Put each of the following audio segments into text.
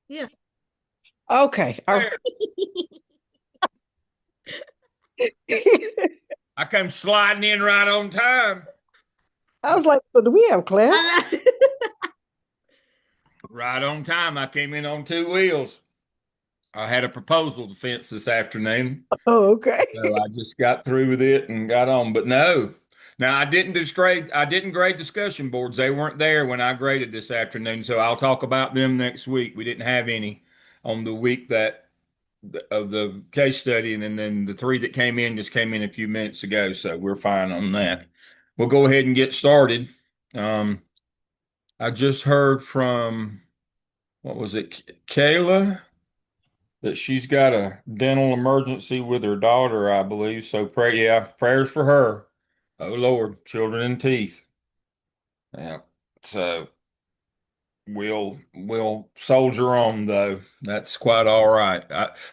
Yeah. Okay. All There. right. I came sliding in right on time. I was like, so do we have class? I Right on time. I came in on two wheels. I had a proposal defense this afternoon. Oh, okay. So I just got through with it and got on. But no. Now I didn't grade discussion boards. They weren't there when I graded this afternoon. So I'll talk about them next week. We didn't have any on the week that of the case study, and then the three that came in just came in a few minutes ago. So we're fine on that. We'll go ahead and get started. Um, I just heard from what was it, Kayla, that she's got a dental emergency with her daughter, I believe. So pray, yeah, prayers for her. Oh Lord, children and teeth. Yeah. So we'll soldier on though. That's quite all right.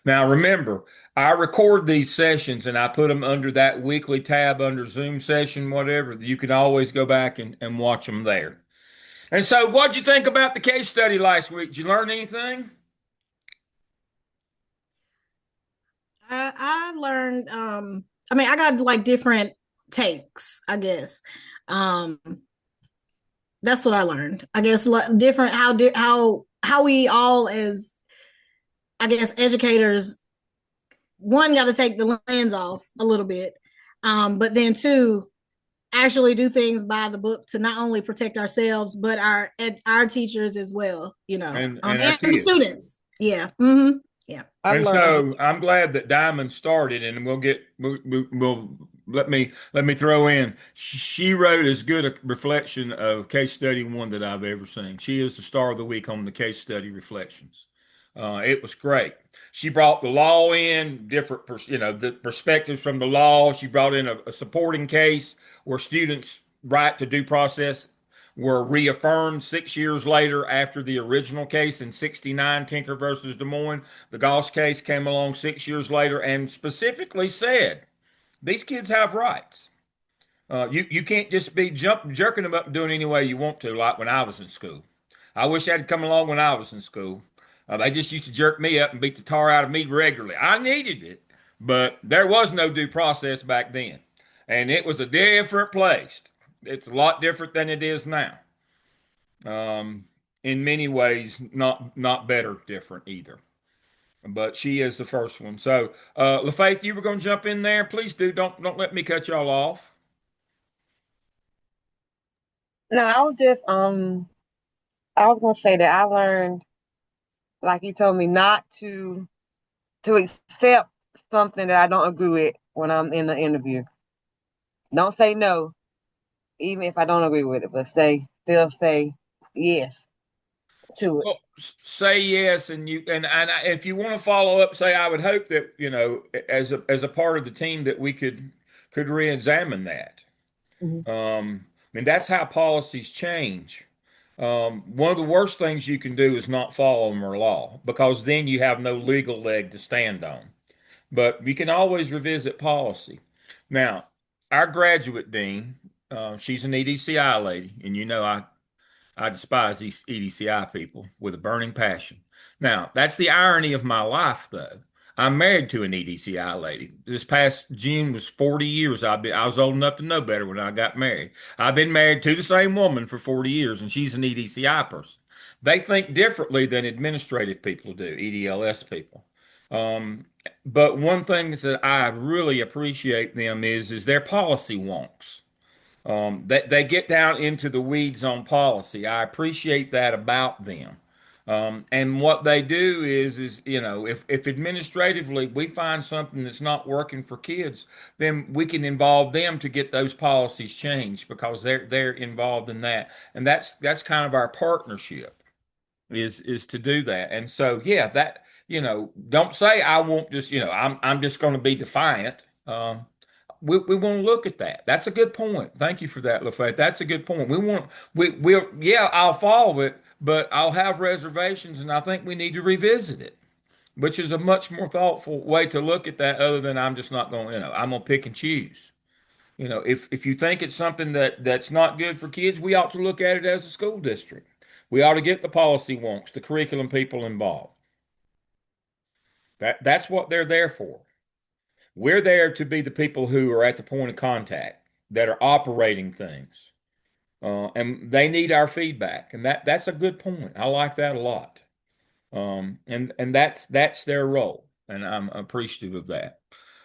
Now remember, I record these sessions and I put them under that weekly tab under Zoom session, whatever. You can always go back and watch them there. And so, what'd you think about the case study last week? Did you learn anything? I learned I mean I got like different takes, I guess. Um that's what I learned. I guess different how we all as I guess educators one got to take the lens off a little bit. But then two actually do things by the book to not only protect ourselves but our teachers as well, And our and the kids. students. Yeah. Mm-hmm. Yeah. I And learned. so I'm glad that Diamond started, and we'll let me throw in. She wrote as good a reflection of case study one that I've ever seen. She is the star of the week on the case study reflections. It was great. She brought the law in, the perspectives from the law. She brought in a supporting case where students' right to due process were reaffirmed 6 years later after the original case in 69, Tinker versus Des Moines. The Goss case came along 6 years later and specifically said these kids have rights. You can't just be jerking them up and doing any way you want to, like when I was in school. I wish that had come along when I was in school. They just used to jerk me up and beat the tar out of me regularly. I needed it, but there was no due process back then, and it was a different place. It's a lot different than it is now. Um, in many ways, not better, different either. But she is the first one. So, LaFaith, you were going to jump in there. Please do. Don't let me cut y'all off. No, I was gonna say that I learned, like he told me, not to accept something that I don't agree with when I'm in the interview. Don't say no, even if I don't agree with it, but still say yes to it. Well, say yes, and if you want to follow up, say I would hope that as a part of the team that we could re-examine that. Mhm. I mean, that's how policies change. One of the worst things you can do is not follow them or law because then you have no legal leg to stand on. But you can always revisit policy. Now, our graduate dean, she's an EDCI lady, and I despise these EDCI people with a burning passion. Now, that's the irony of my life, though. I'm married to an EDCI lady. This past June was 40 years. I was old enough to know better when I got married. I've been married to the same woman for 40 years, and she's an EDCI person. They think differently than administrative people do, EDLS people. Um, but one thing that I really appreciate them is their policy wonks. They get down into the weeds on policy. I appreciate that about them. And what they do is if administratively we find something that's not working for kids, then we can involve them to get those policies changed because they're involved in that, and that's kind of our partnership is to do that. And so yeah, that don't say I won't just I'm just going to be defiant. We want to look at that. That's a good point. Thank you for that, LaFayette. That's a good point. We'll yeah, I'll follow it, but I'll have reservations, and I think we need to revisit it, which is a much more thoughtful way to look at that. Other than I'm just not going, I'm gonna pick and choose. If you think it's something that's not good for kids, we ought to look at it as a school district. We ought to get the policy wonks, the curriculum people involved. That's what they're there for. We're there to be the people who are at the point of contact that are operating things. And they need our feedback. And that's a good point. I like that a lot. And that's their role. And I'm appreciative of that.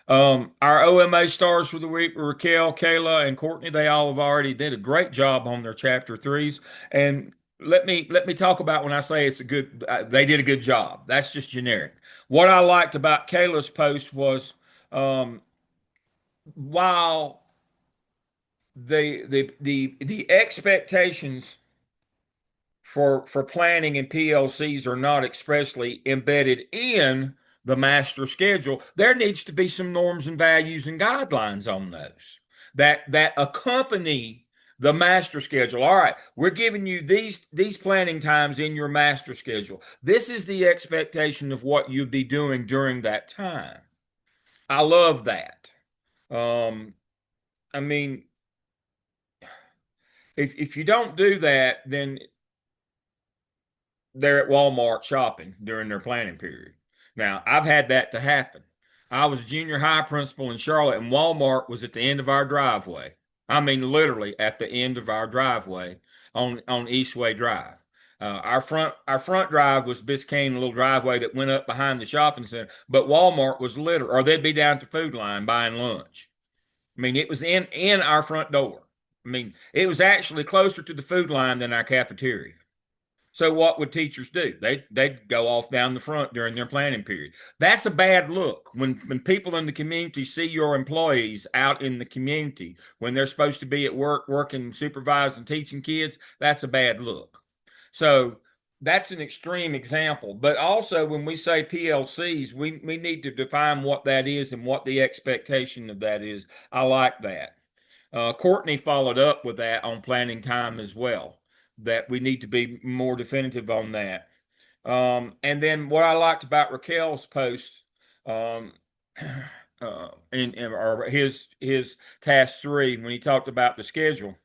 Our OMA stars for the week were Raquel, Kayla, and Courtney. They all have already did a great job on their chapter threes. And let me talk about when I say it's a good, they did a good job. That's just generic. What I liked about Kayla's post was, while the expectations for planning and PLCs are not expressly embedded in the master schedule, there needs to be some norms and values and guidelines on those that accompany the master schedule. All right, we're giving you these planning times in your master schedule. This is the expectation of what you'd be doing during that time. I love that. I mean, if you don't do that, then they're at Walmart shopping during their planning period. Now, I've had that to happen. I was a junior high principal in Charlotte, and Walmart was at the end of our driveway. I mean, literally at the end of our driveway on Eastway Drive. Our front drive was Biscayne, a little driveway that went up behind the shopping center. But Walmart was literally, or they'd be down at the food line buying lunch. I mean, it was in our front door. I mean, it was actually closer to the food line than our cafeteria. So what would teachers do? They'd go off down the front during their planning period. That's a bad look. When people in the community see your employees out in the community when they're supposed to be at work working, supervising, teaching kids, that's a bad look. So that's an extreme example. But also when we say PLCs, we need to define what that is and what the expectation of that is. I like that. Courtney followed up with that on planning time as well, that we need to be more definitive on that. And then what I liked about Raquel's post, or his task three, when he talked about the schedule,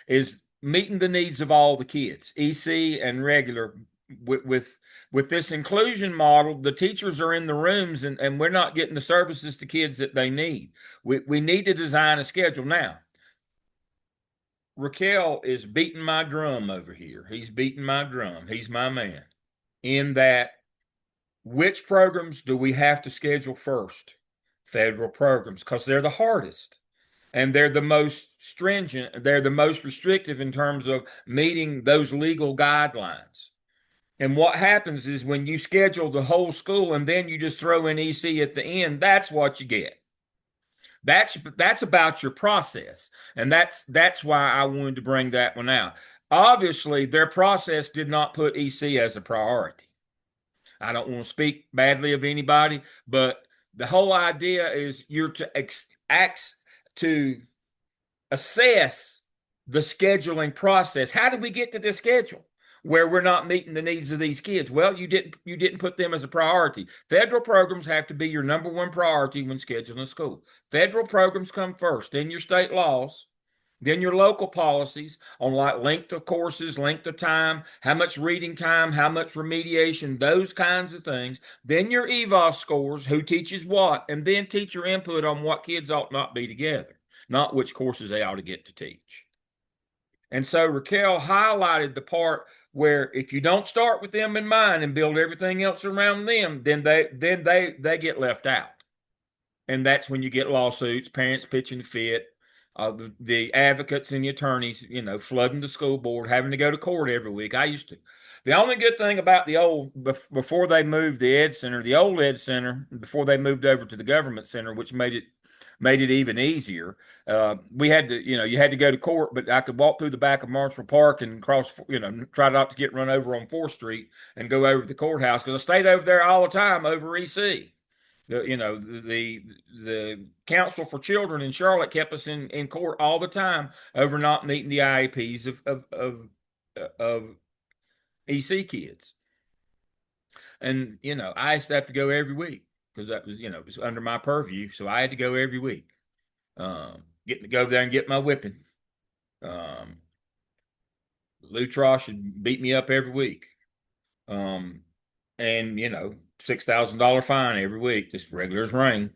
is meeting the needs of all the kids, EC and regular. With this inclusion model, the teachers are in the rooms, and we're not getting the services to kids that they need. We need to design a schedule now. Raquel is beating my drum over here. He's beating my drum. He's my man. In that, which programs do we have to schedule first? Federal programs, because they're the hardest and they're the most stringent. They're the most restrictive in terms of meeting those legal guidelines. And what happens is when you schedule the whole school and then you just throw in EC at the end, that's what you get. That's about your process, and that's why I wanted to bring that one out. Obviously, their process did not put EC as a priority. I don't want to speak badly of anybody, but the whole idea is you're to assess the scheduling process. How did we get to this schedule where we're not meeting the needs of these kids? Well, you didn't put them as a priority. Federal programs have to be your number one priority when scheduling a school. Federal programs come first, then your state laws, then your local policies on like length of courses, length of time, how much reading time, how much remediation, those kinds of things. Then your EVOS scores, who teaches what, and then teacher input on what kids ought not be together, not which courses they ought to get to teach. And so Raquel highlighted the part where if you don't start with them in mind and build everything else around them, then they get left out. And that's when you get lawsuits, parents pitching a fit, the advocates and the attorneys, flooding the school board, having to go to court every week. I used to. The only good thing about the before they moved the old Ed Center, before they moved over to the government center, which made it even easier. We had to, you had to go to court, but I could walk through the back of Marshall Park and cross, try not to get run over on 4th Street and go over to the courthouse because I stayed over there all the time over EC. The counsel for children in Charlotte kept us in court all the time over not meeting the IEPs of EC kids. And, I used to have to go every week because that was, it was under my purview. So I had to go every week, getting to go over there and get my whipping. Lutrosh should beat me up every week. Um, and $6,000 fine every week, just regular as rain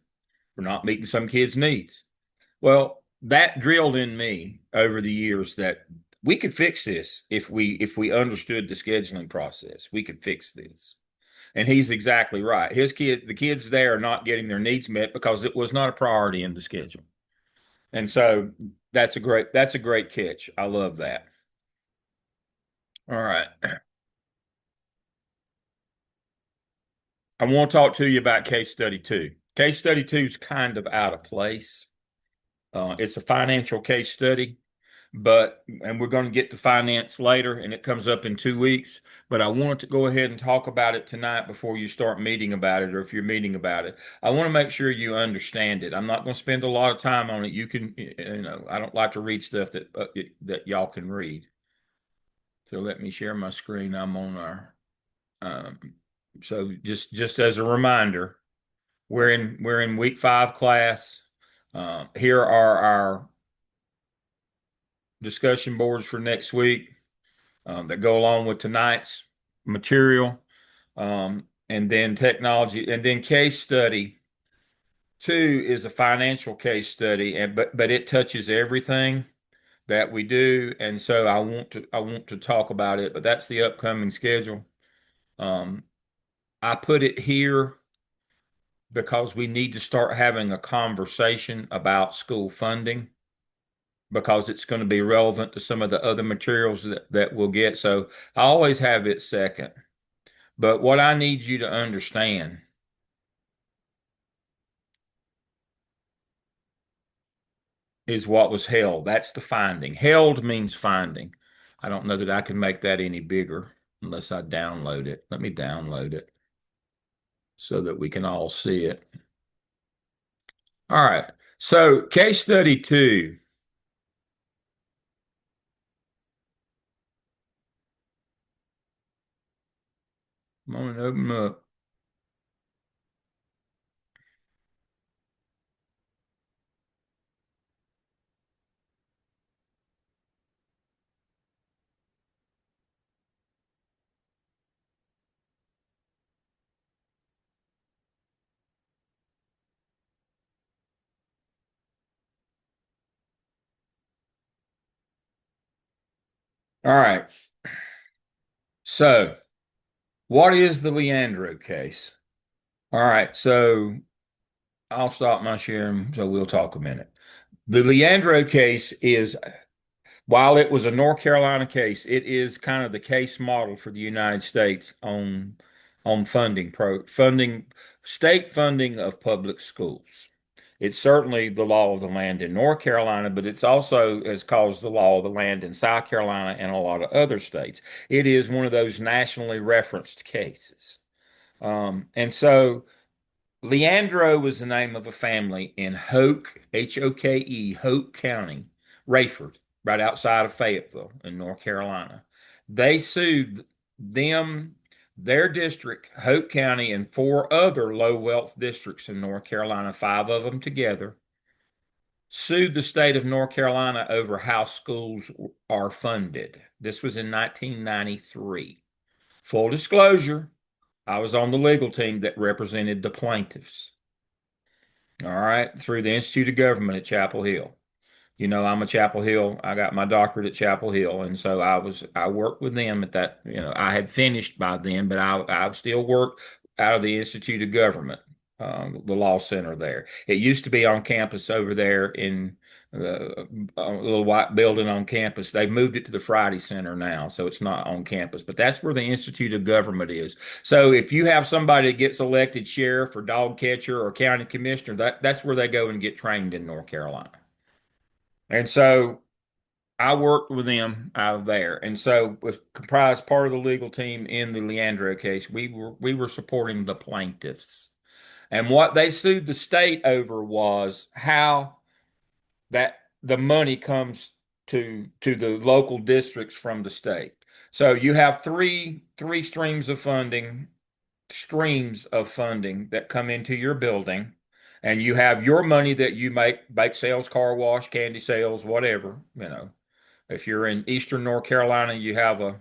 for not meeting some kids' needs. Well, that drilled in me over the years that we could fix this if we understood the scheduling process. We could fix this. And he's exactly right. The kids there are not getting their needs met because it was not a priority in the schedule. And so that's a great catch. I love that. All right. I want to talk to you about case study two. Case study two is kind of out of place. It's a financial case study, and we're going to get to finance later, and it comes up in 2 weeks. But I wanted to go ahead and talk about it tonight before you start meeting about it, or if you're meeting about it. I want to make sure you understand it. I'm not going to spend a lot of time on it. You can, I don't like to read stuff that y'all can read. So let me share my screen. I'm on our. Um, so just as a reminder, we're in week 5 class. Here are our discussion boards for next week that go along with tonight's material. And then technology, and then case study 2 is a financial case study, but it touches everything that we do. And so I want to talk about it, but that's the upcoming schedule. I put it here because we need to start having a conversation about school funding, because it's going to be relevant to some of the other materials that we'll get. So I always have it second. But what I need you to understand is what was held. That's the finding. Held means finding. I don't know that I can make that any bigger unless I download it. Let me download it so that we can all see it. All right. So case study 2. Come on and open up. All right. So what is the Leandro case? All right. So I'll stop my sharing, so we'll talk a minute. The Leandro case is, while it was a North Carolina case, it is kind of the case model for the United States on funding, state funding of public schools. It's certainly the law of the land in North Carolina, but it's also has caused the law of the land in South Carolina and a lot of other states. It is one of those nationally referenced cases. And so Leandro was the name of a family in Hoke, Hoke, Hoke County, Rayford, right outside of Fayetteville in North Carolina. They sued their district, Hoke County, and 4 other low wealth districts in North Carolina, 5 of them together, sued the state of North Carolina over how schools are funded. This was in 1993. Full disclosure, I was on the legal team that represented the plaintiffs. All right, through the Institute of Government at Chapel Hill. I'm a Chapel Hill. I got my doctorate at Chapel Hill, and so I worked with them at that. I had finished by then, but I still worked out of the Institute of Government, the law center there. It used to be on campus over there in a little white building on campus. They moved it to the Friday Center now, so it's not on campus. But that's where the Institute of Government is. So if you have somebody that gets elected sheriff or dog catcher or county commissioner, that's where they go and get trained in North Carolina. And so I worked with them out of there, and so was comprised part of the legal team in the Leandro case. We were supporting the plaintiffs, and what they sued the state over was how that the money comes to the local districts from the state. So you have three streams of funding that come into your building, and you have your money that you make, bake sales, car wash, candy sales, whatever, If you're in Eastern North Carolina, you have a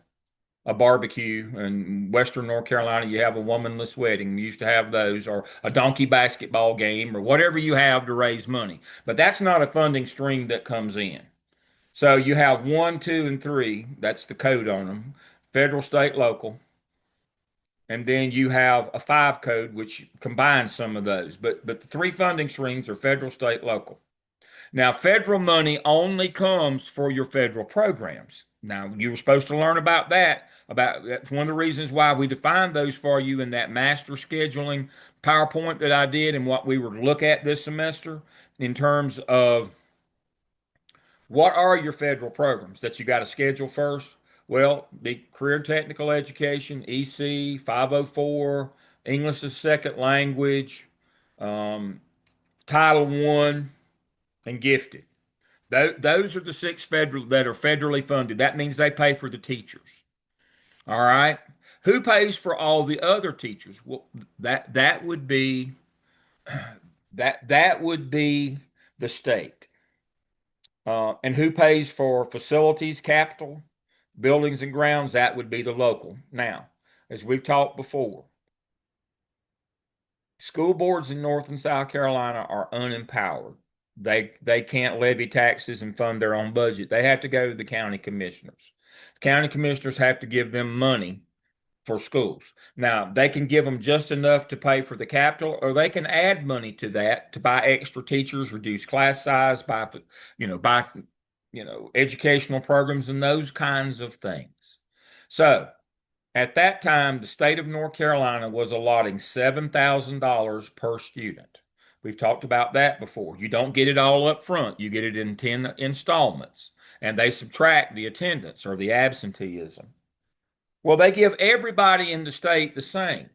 barbecue, and Western North Carolina, you have a womanless wedding. We used to have those, or a donkey basketball game, or whatever you have to raise money. But that's not a funding stream that comes in. So you have one, two, and three. That's the code on them: federal, state, local. And then you have a five code, which combines some of those. But the three funding streams are federal, state, local. Now, federal money only comes for your federal programs. Now, you were supposed to learn about that. That's one of the reasons why we defined those for you in that master scheduling PowerPoint that I did, and what we were to look at this semester in terms of what are your federal programs that you got to schedule first. Well, the career and technical education, EC, 504, English as a second language, um, Title I, and gifted. Those are the six federal that are federally funded. That means they pay for the teachers. All right. Who pays for all the other teachers? Well, that would be that would be the state. And who pays for facilities, capital, buildings and grounds? That would be the local. Now, as we've talked before, school boards in North and South Carolina are unempowered. They can't levy taxes and fund their own budget. They have to go to the county commissioners. The county commissioners have to give them money for schools. Now, they can give them just enough to pay for the capital, or they can add money to that to buy extra teachers, reduce class size, buy educational programs and those kinds of things. So, at that time, the state of North Carolina was allotting $7,000 per student. We've talked about that before. You don't get it all up front. You get it in 10 installments, and they subtract the attendance or the absenteeism. Well, they give everybody in the state the same.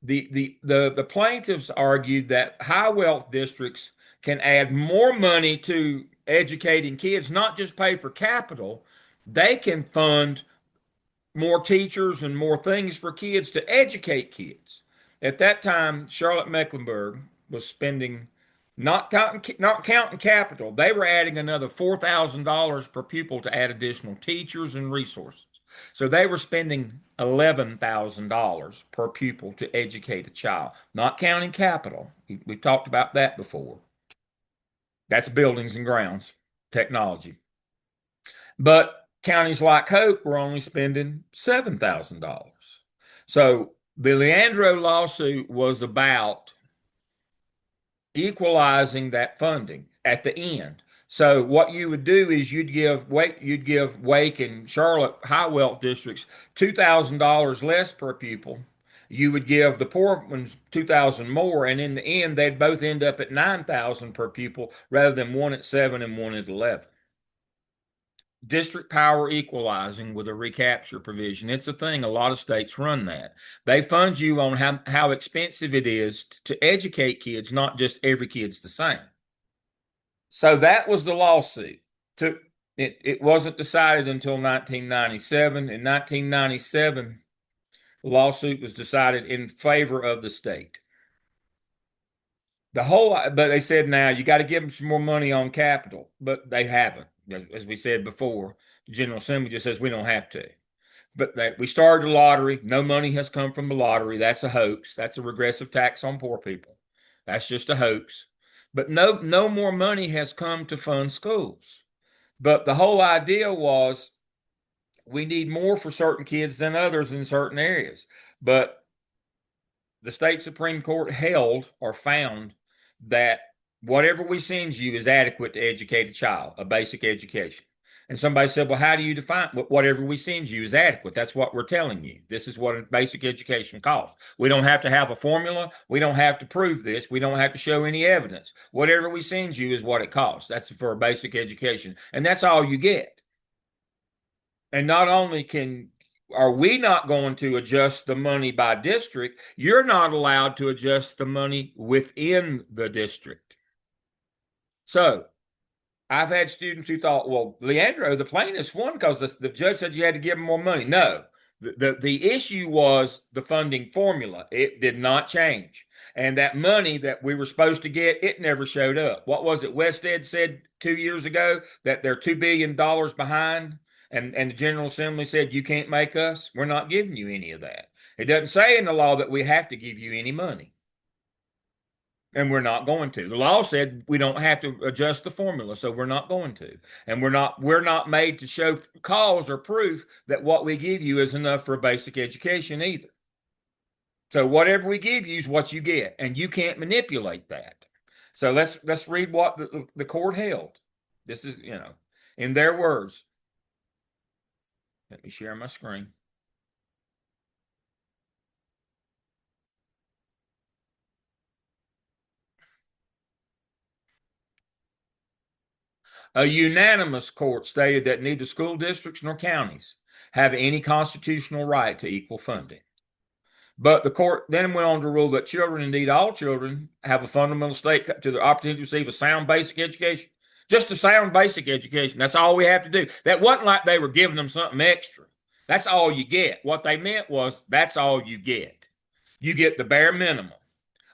The plaintiffs argued that high wealth districts can add more money to educating kids, not just pay for capital. They can fund more teachers and more things for kids to educate kids. At that time, Charlotte Mecklenburg was spending, not counting capital, they were adding another $4,000 per pupil to add additional teachers and resources. So they were spending $11,000 per pupil to educate a child, not counting capital. We've talked about that before. That's buildings and grounds, technology. But counties like Hope were only spending $7,000. So the Leandro lawsuit was about equalizing that funding at the end. So what you would do is you'd give Wake and Charlotte high wealth districts $2,000 less per pupil. You would give the poor ones $2,000 more, and in the end, they'd both end up at $9,000 per pupil rather than one at 7 and one at 11. District power equalizing with a recapture provision. It's a thing. A lot of states run that. They fund you on how expensive it is to educate kids, not just every kid's the same. So that was the lawsuit. It wasn't decided until 1997. In 1997, the lawsuit was decided in favor of the state. But they said now you got to give them some more money on capital, but they haven't. As we said before, the General Assembly just says we don't have to. But we started the lottery. No money has come from the lottery. That's a hoax. That's a regressive tax on poor people. That's just a hoax. But no more money has come to fund schools. But the whole idea was we need more for certain kids than others in certain areas. But the state Supreme Court held or found that whatever we send you is adequate to educate a child, a basic education. And somebody said, well, how do you define whatever we send you is adequate? That's what we're telling you. This is what a basic education costs. We don't have to have a formula. We don't have to prove this. We don't have to show any evidence. Whatever we send you is what it costs. That's for a basic education. And that's all you get. And not only are we not going to adjust the money by district, you're not allowed to adjust the money within the district. So I've had students who thought, well, Leandro, the plaintiffs won because the judge said you had to give them more money. No, The issue was the funding formula. It did not change. And that money that we were supposed to get, it never showed up. What was it Wested said 2 years ago? That they're $2 billion behind? And the General Assembly said, you can't make us. We're not giving you any of that. It doesn't say in the law that we have to give you any money. And we're not going to. The law said we don't have to adjust the formula, so we're not going to. And we're not made to show cause or proof that what we give you is enough for a basic education either. So whatever we give you is what you get, and you can't manipulate that. So let's read what the court held. This is, in their words. Let me share my screen. A unanimous court stated that neither school districts nor counties have any constitutional right to equal funding. But the court then went on to rule that children, indeed all children, have a fundamental stake to the opportunity to receive a sound basic education. Just a sound basic education. That's all we have to do. That wasn't like they were giving them something extra. That's all you get. What they meant was that's all you get. You get the bare minimum.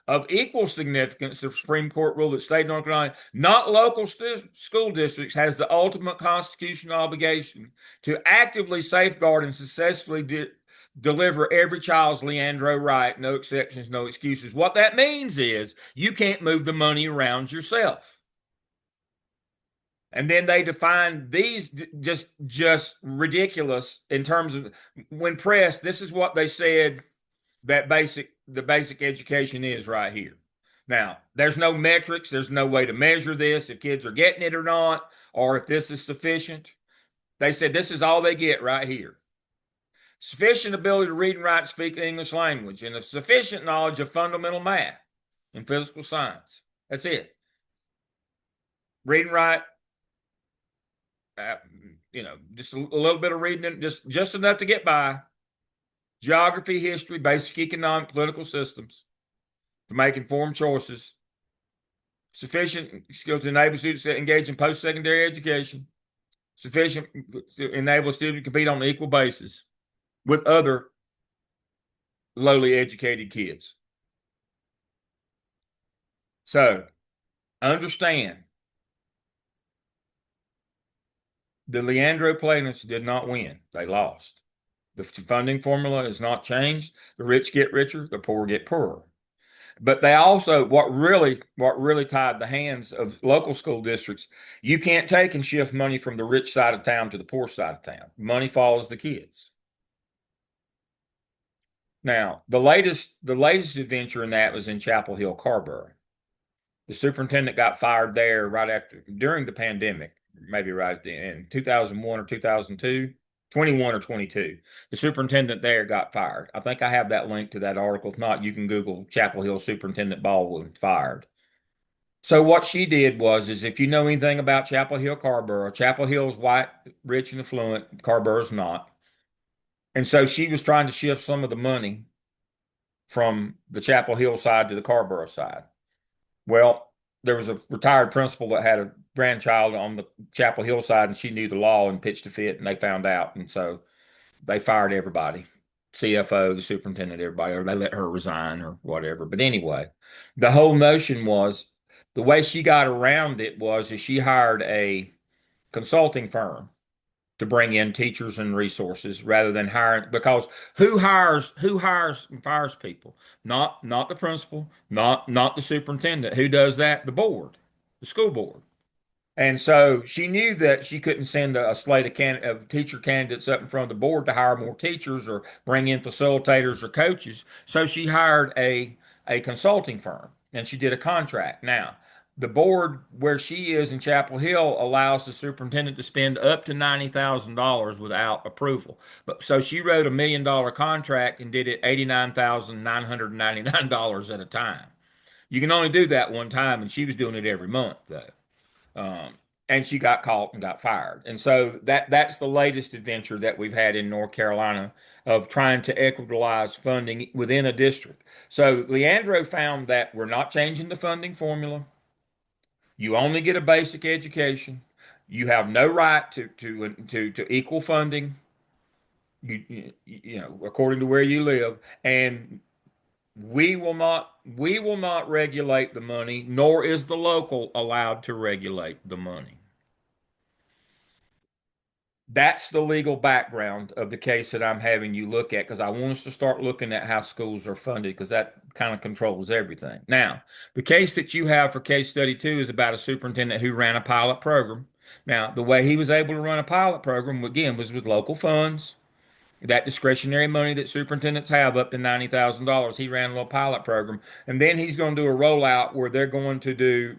Of equal significance, the Supreme Court ruled that state and North Carolina, not local school districts, has the ultimate constitutional obligation to actively safeguard and successfully deliver every child's Leandro right, no exceptions, no excuses. What that means is you can't move the money around yourself. And then they define these just ridiculous in terms of when pressed. This is what they said that the basic education is right here. Now, there's no metrics. There's no way to measure this, if kids are getting it or not, or if this is sufficient. They said this is all they get right here. Sufficient ability to read and write and speak the English language, and a sufficient knowledge of fundamental math and physical science. That's it. Read and write, just a little bit of reading, just enough to get by. Geography, history, basic economic, political systems to make informed choices. Sufficient skills to enable students to engage in post-secondary education. Sufficient to enable a student to compete on an equal basis with other lowly educated kids. So, understand, the Leandro plaintiffs did not win. They lost. The funding formula is not changed. The rich get richer, the poor get poorer. But they also, what really tied the hands of local school districts, you can't take and shift money from the rich side of town to the poor side of town. Money follows the kids. Now, the latest adventure in that was in Chapel Hill, Carrboro. The superintendent got fired there during the pandemic, maybe right in 2001 or 2002. 21 or 22. The superintendent there got fired. I think I have that link to that article. If not, you can Google Chapel Hill Superintendent Baldwin fired. So what she did was, if you know anything about Chapel Hill, Carrboro, Chapel Hill's white, rich, and affluent. Carrboro's not. And so she was trying to shift some of the money from the Chapel Hill side to the Carrboro side. Well, there was a retired principal that had a grandchild on the Chapel Hill side, and she knew the law and pitched a fit, and they found out. And so they fired everybody, CFO, the superintendent, everybody, or they let her resign or whatever. But anyway, the whole notion was, the way she got around it was she hired a consulting firm to bring in teachers and resources rather than hiring, because who hires and fires people? Not the principal, not the superintendent. Who does that? The board, the school board. And so she knew that she couldn't send a slate of teacher candidates up in front of the board to hire more teachers or bring in facilitators or coaches. So she hired a consulting firm, and she did a contract. Now, the board where she is in Chapel Hill allows the superintendent to spend up to $90,000 without approval. But so she wrote $1 million contract and did it $89,999 at a time. You can only do that one time, and she was doing it every month though. And she got caught and got fired. And so that's the latest adventure that we've had in North Carolina of trying to equalize funding within a district. So Leandro found that we're not changing the funding formula. You only get a basic education. You have no right to equal funding. according to where you live, and we will not regulate the money, nor is the local allowed to regulate the money. That's the legal background of the case that I'm having you look at, because I want us to start looking at how schools are funded, because that kind of controls everything. Now, the case that you have for case study 2 is about a superintendent who ran a pilot program. Now, the way he was able to run a pilot program, again, was with local funds. That discretionary money that superintendents have up to $90,000, he ran a little pilot program, and then he's going to do a rollout where they're going to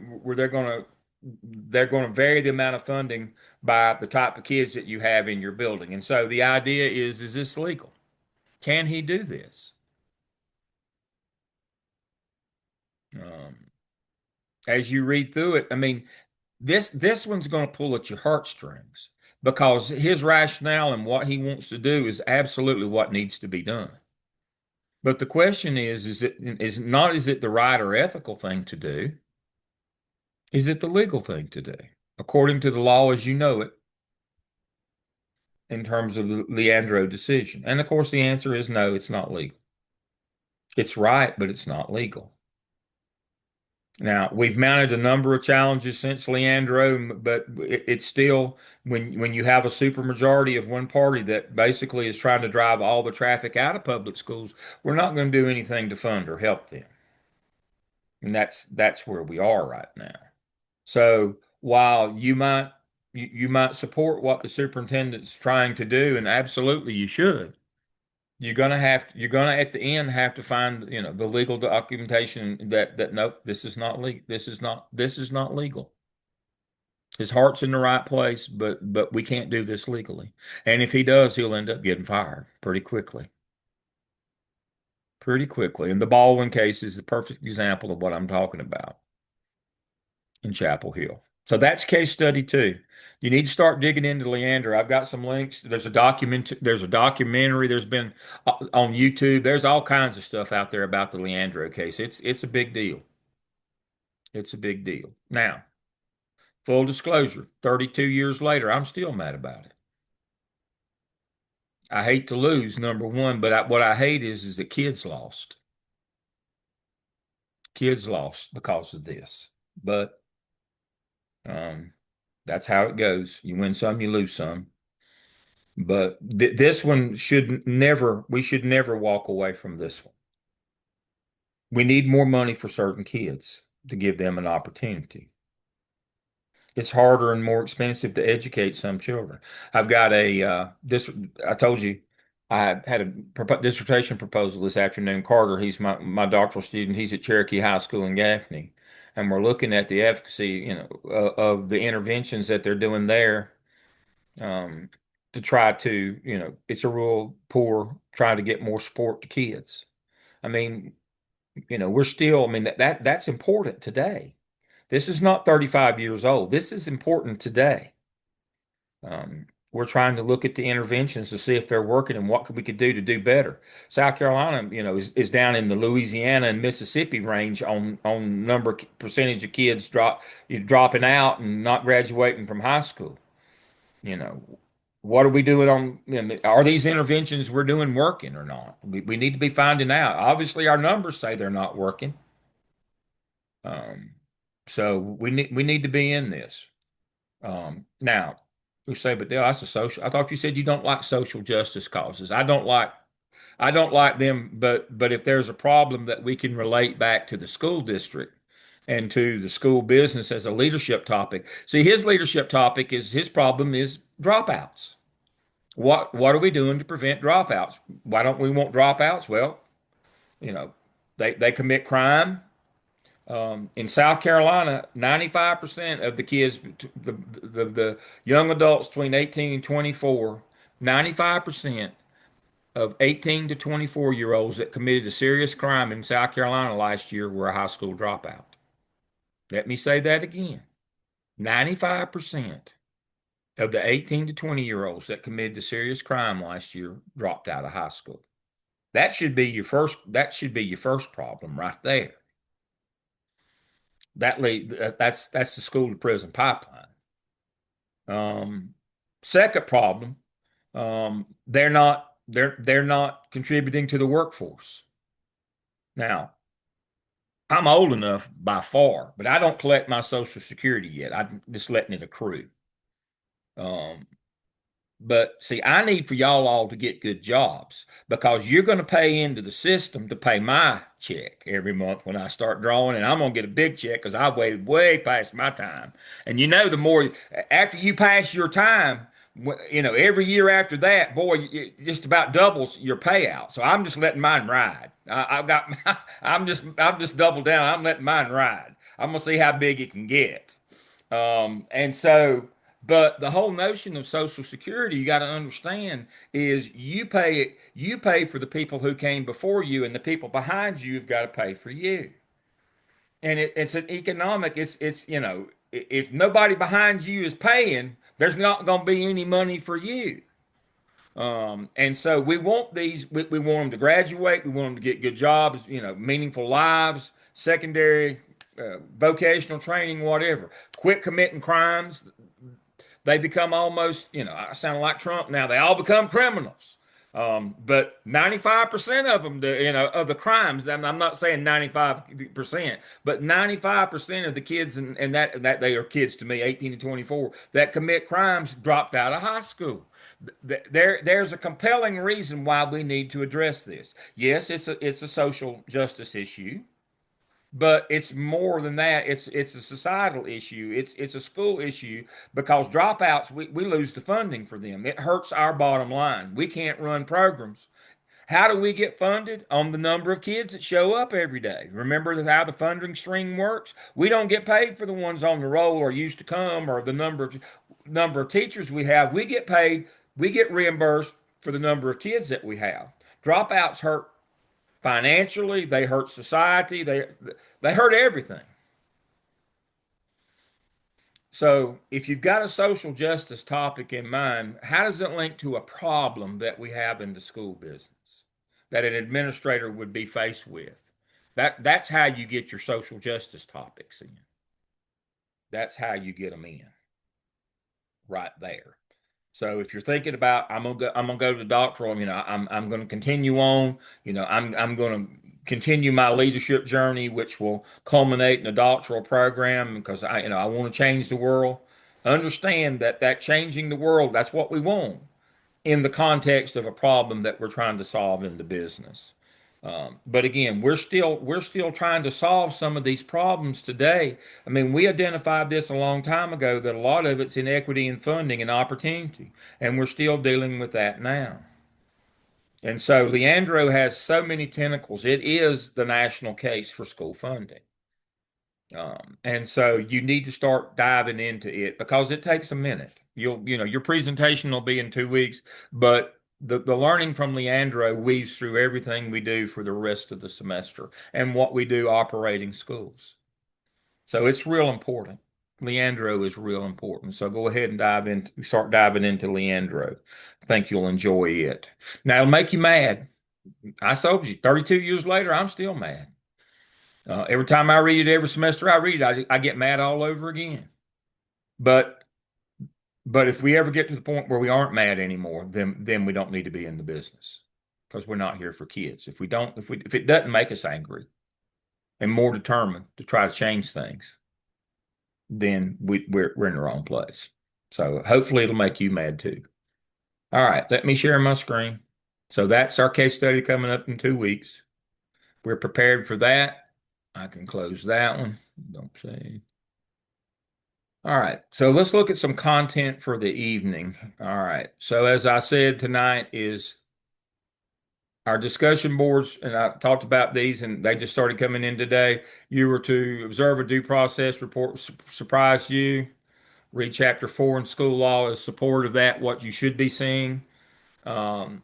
vary the amount of funding by the type of kids that you have in your building. And so the idea is this legal? Can he do this? Um, as you read through it, I mean, this one's going to pull at your heartstrings, because his rationale and what he wants to do is absolutely what needs to be done. But the question is it the right or ethical thing to do? Is it the legal thing to do, according to the law as you know it, in terms of the Leandro decision? And of course, the answer is no, it's not legal. It's right, but it's not legal. Now, we've mounted a number of challenges since Leandro, but it's still, when you have a supermajority of one party that basically is trying to drive all the traffic out of public schools, we're not going to do anything to fund or help them. And that's where we are right now. So while you might support what the superintendent's trying to do, and absolutely you should, you're gonna at the end have to find, the legal documentation that nope, this is not legal. This is not legal. His heart's in the right place, but we can't do this legally. And if he does, he'll end up getting fired pretty quickly. Pretty quickly. And the Baldwin case is the perfect example of what I'm talking about in Chapel Hill. So that's case study 2. You need to start digging into Leander. I've got some links. There's a documentary. There's been on YouTube. There's all kinds of stuff out there about the Leandro case. It's a big deal. It's a big deal. Now, full disclosure, 32 years later, I'm still mad about it. I hate to lose, number one, but what I hate is that kids lost. Kids lost because of this. But that's how it goes. You win some, you lose some. But this one we should never walk away from this one. We need more money for certain kids to give them an opportunity. It's harder and more expensive to educate some children. I've got I told you I had a dissertation proposal this afternoon. Carter, he's my doctoral student. He's at Cherokee High School in Gaffney. And we're looking at the efficacy, of the interventions that they're doing there, to try to, it's a rural poor, trying to get more support to kids. I mean, we're still, I mean, that's important today. This is not 35 years old. This is important today. We're trying to look at the interventions to see if they're working and what we could do to do better. South Carolina, is down in the Louisiana and Mississippi range on percentage of kids dropping out and not graduating from high school. What are we doing are these interventions we're doing working or not? We need to be finding out. Obviously, our numbers say they're not working. So we need to be in this. Now, we say, but Dale, that's a social. I thought you said you don't like social justice causes. I don't like them, but if there's a problem that we can relate back to the school district and to the school business as a leadership topic. See, his problem is dropouts. What are we doing to prevent dropouts? Why don't we want dropouts? Well, they commit crime. In South Carolina, 95% of the kids, the young adults between 18 and 24, 95% of 18 to 24-year-olds that committed a serious crime in South Carolina last year were a high school dropout. Let me say that again. 95% of the 18 to 20-year-olds that committed a serious crime last year dropped out of high school. That should be your first problem right there. That's the school to prison pipeline. Second problem, they're not they're not contributing to the workforce. Now, I'm old enough by far, but I don't collect my Social Security yet. I'm just letting it accrue. Um, But see, I need for y'all all to get good jobs because you're going to pay into the system to pay my check every month when I start drawing, and I'm going to get a big check because I waited way past my time. And you know, the more after you pass your time, every year after that, boy, it just about doubles your payout. So I'm just letting mine ride. I've got, I'm just double down. I'm letting mine ride. I'm gonna see how big it can get. And so, but the whole notion of Social Security, you got to understand, is you pay for the people who came before you, and the people behind you have got to pay for you. And it's an economic, if nobody behind you is paying, there's not going to be any money for you. And so we want we want them to graduate. We want them to get good jobs, meaningful lives, secondary, vocational training, whatever. Quit committing crimes. They become almost, I sound like Trump now. They all become criminals. But 95% of them, of the crimes, I'm not saying 95%, but 95% of the kids, and that they are kids to me, 18 to 24, that commit crimes dropped out of high school. There's a compelling reason why we need to address this. Yes, it's a social justice issue. But it's more than that. It's a societal issue. It's a school issue because dropouts, we lose the funding for them. It hurts our bottom line. We can't run programs. How do we get funded? On the number of kids that show up every day. Remember how the funding stream works? We don't get paid for the ones on the roll or used to come or the number of teachers we have. We get paid, we get reimbursed for the number of kids that we have. Dropouts hurt financially, they hurt society, they hurt everything. So, if you've got a social justice topic in mind, how does it link to a problem that we have in the school business that an administrator would be faced with? That's how you get your social justice topics in. That's how you get them in, right there. So if you're thinking about I'm gonna go to the doctoral, I'm gonna continue on, I'm gonna continue my leadership journey, which will culminate in a doctoral program because I want to change the world. Understand that changing the world, that's what we want in the context of a problem that we're trying to solve in the business. But again, we're still trying to solve some of these problems today. I mean, we identified this a long time ago that a lot of it's inequity in funding and opportunity, and we're still dealing with that now. And so Leandro has so many tentacles. It is the national case for school funding. And so you need to start diving into it because it takes a minute. Your presentation will be in 2 weeks, but the learning from Leandro weaves through everything we do for the rest of the semester and what we do operating schools. So it's real important. Leandro is real important. So go ahead and start diving into Leandro. I think you'll enjoy it. Now it'll make you mad. I told you, 32 years later, I'm still mad. Every time I read it, every semester I read it, I get mad all over again. But if we ever get to the point where we aren't mad anymore, then we don't need to be in the business because we're not here for kids. If it doesn't make us angry and more determined to try to change things, then we're in the wrong place. So hopefully it'll make you mad too. All right, let me share my screen. So that's our case study coming up in 2 weeks. We're prepared for that. I can close that one. Don't say. All right, so let's look at some content for the evening. All right, so as I said, tonight is our discussion boards, and I talked about these, and they just started coming in today. You were to observe a due process report, surprise you. Read chapter 4 in school law as support of that, what you should be seeing.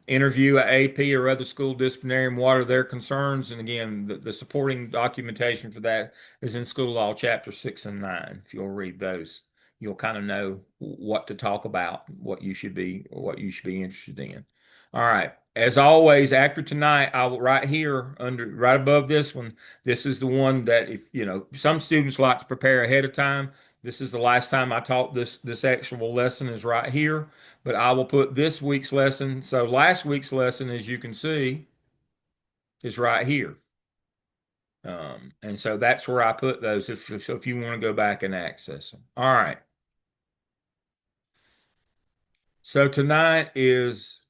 Interview a AP or other school disciplinarian, what are their concerns? And again, the supporting documentation for that is in school law chapter 6 and 9. If you'll read those, you'll kind of know what to talk about, what you should be interested in. All right. As always, after tonight, I will right here right above this one. This is the one that if some students like to prepare ahead of time. This is the last time I taught this actual lesson is right here, but I will put this week's lesson. So last week's lesson, as you can see, is right here. And so that's where I put those if you want to go back and access them. All right. So tonight is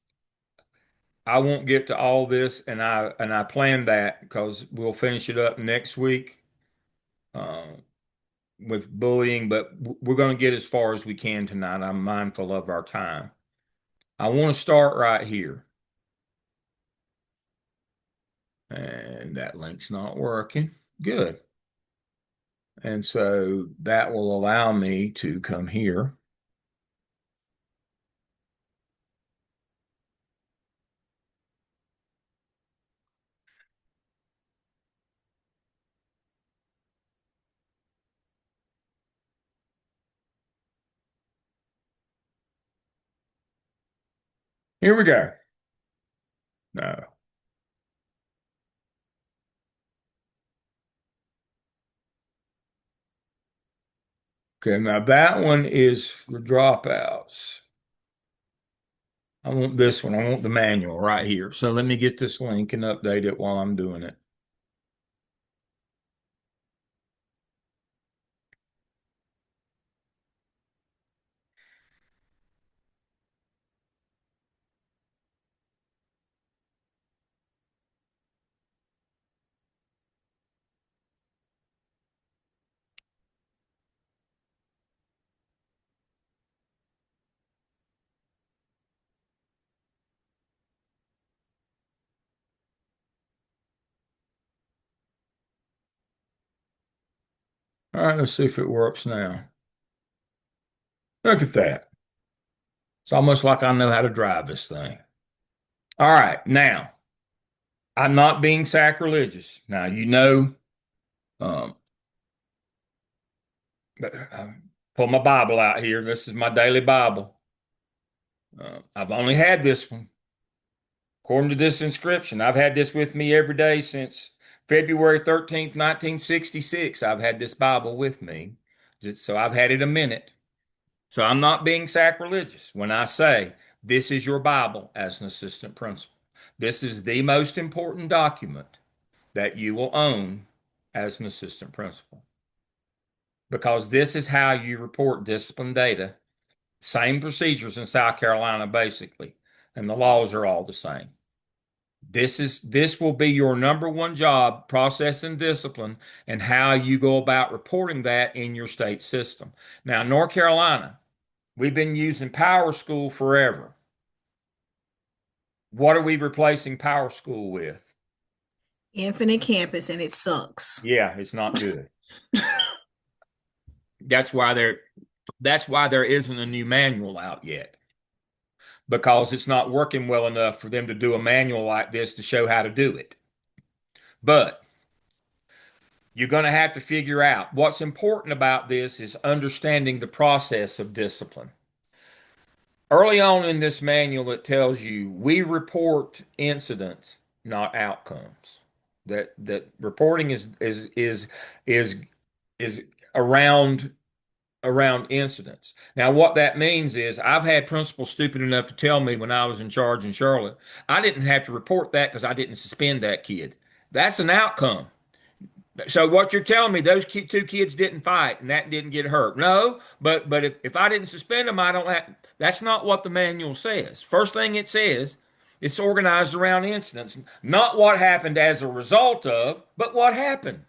I won't get to all this, and I planned that because we'll finish it up next week uh, with bullying, but we're going to get as far as we can tonight. I'm mindful of our time. I want to start right here. And that link's not working. Good. And so that will allow me to come here. Here we go. No. Okay, now that one is for dropouts. I want this one. I want the manual right here. So let me get this link and update it while I'm doing it. All right, let's see if it works now. Look at that. It's almost like I know how to drive this thing. All right, now I'm not being sacrilegious. Now, um, pull my Bible out here. This is my daily Bible. I've only had this one. According to this inscription, I've had this with me every day since February 13th, 1966. I've had this Bible with me. So I've had it a minute. So I'm not being sacrilegious when I say this is your Bible as an assistant principal. This is the most important document that you will own as an assistant principal because this is how you report discipline data. Same procedures in South Carolina, basically, and the laws are all the same. This will be your number one job, processing discipline and how you go about reporting that in your state system. Now, North Carolina, we've been using Power School forever. What are we replacing Power School with? Infinite Campus, and it sucks. Yeah, it's not good. That's why there isn't a new manual out yet. Because it's not working well enough for them to do a manual like this to show how to do it. But you're going to have to figure out what's important about this is understanding the process of discipline. Early on in this manual, it tells you we report incidents, not outcomes. That reporting is around incidents. Now, what that means is I've had principals stupid enough to tell me when I was in charge in Charlotte, I didn't have to report that because I didn't suspend that kid. That's an outcome. So what you're telling me, those two kids didn't fight and that didn't get hurt. No, but if I didn't suspend them, I don't have. That's not what the manual says. First thing it says, it's organized around incidents, not what happened as a result of, but what happened.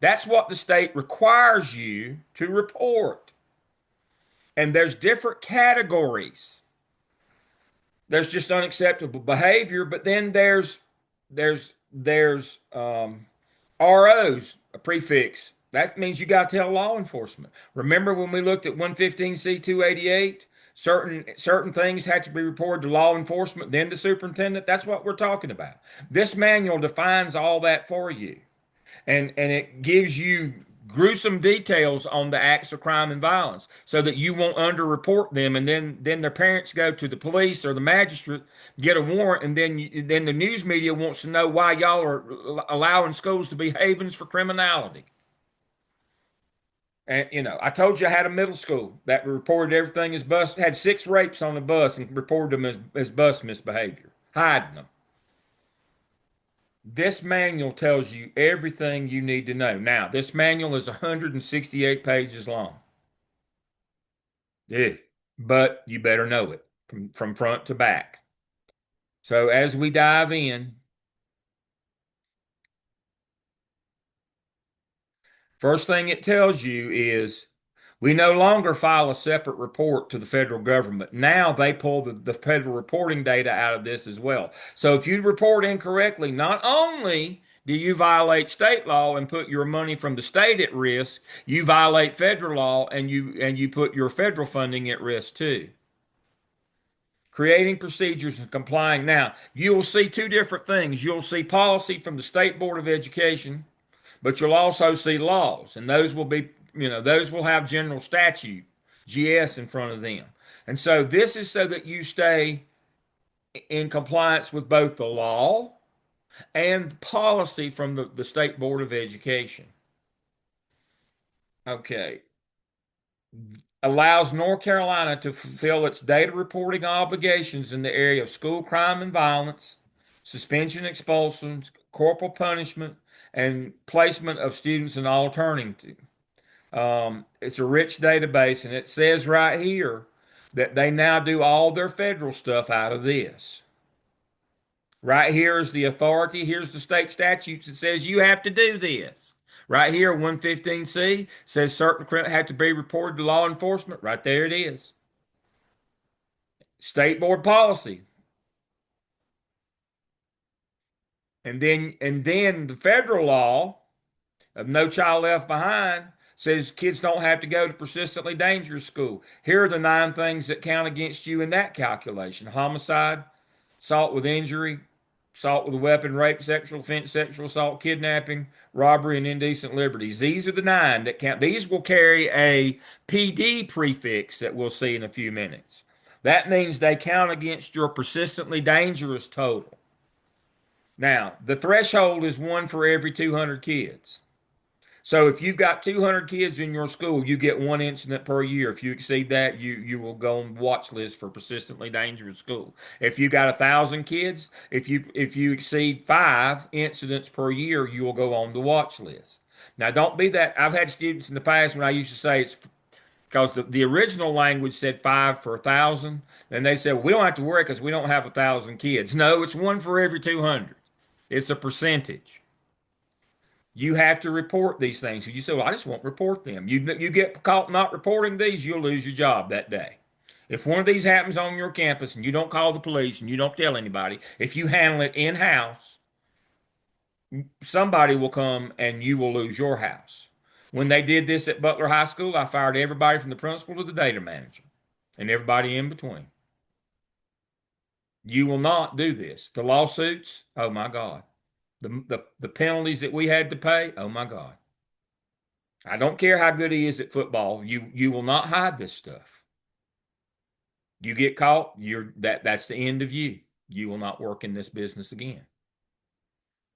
That's what the state requires you to report. And there's different categories. There's just unacceptable behavior, but then there's ROs, a prefix. That means you got to tell law enforcement. Remember when we looked at 115C288? Certain things had to be reported to law enforcement, then the superintendent. That's what we're talking about. This manual defines all that for you. And it gives you gruesome details on the acts of crime and violence so that you won't underreport them, and then their parents go to the police or the magistrate, get a warrant, and then the news media wants to know why y'all are allowing schools to be havens for criminality. And I told you I had a middle school that reported everything as bus, had 6 rapes on the bus and reported them as bus misbehavior, hiding them. This manual tells you everything you need to know. Now, this manual is 168 pages long. Yeah, but you better know it from front to back. So as we dive in, first thing it tells you is we no longer file a separate report to the federal government. Now they pull the federal reporting data out of this as well. So if you report incorrectly, not only do you violate state law and put your money from the state at risk, you violate federal law and you put your federal funding at risk too. Creating procedures and complying. Now, you will see two different things. You'll see policy from the State Board of Education, but you'll also see laws, and those will be, those will have general statute, GS, in front of them. And so this is so that you stay in compliance with both the law and policy from the State Board of Education. Okay. Allows North Carolina to fulfill its data reporting obligations in the area of school crime and violence, suspension, expulsions, corporal punishment, and placement of students in alternative. It's a rich database, and it says right here that they now do all their federal stuff out of this. Right here is the authority. Here's the state statutes that says you have to do this. Right here, 115C says certain criminals have to be reported to law enforcement. Right there it is. State board policy. And then the federal law of No Child Left Behind says kids don't have to go to persistently dangerous school. Here are the 9 things that count against you in that calculation: homicide, assault with injury, assault with a weapon, rape, sexual offense, sexual assault, kidnapping, robbery, and indecent liberties. These are the 9 that count. These will carry a PD prefix that we'll see in a few minutes. That means they count against your persistently dangerous total. Now, the threshold is 1 for every 200 kids. So if you've got 200 kids in your school, you get 1 incident per year. If you exceed that, you will go on the watch list for persistently dangerous school. If you got 1,000 kids, if you exceed 5 incidents per year, you will go on the watch list. Now, don't be that. I've had students in the past when I used to say it's because the original language said 5 for 1,000, and they said, well, we don't have to worry because we don't have 1,000 kids. No, it's 1 for every 200. It's a percentage. You have to report these things. You say, well, I just won't report them. You get caught not reporting these, you'll lose your job that day. If one of these happens on your campus and you don't call the police and you don't tell anybody, if you handle it in-house, somebody will come and you will lose your house. When they did this at Butler High School, I fired everybody from the principal to the data manager and everybody in between. You will not do this. The lawsuits, oh my God. The penalties that we had to pay, oh my God. I don't care how good he is at football. You will not hide this stuff. You get caught, that's the end of you. You will not work in this business again.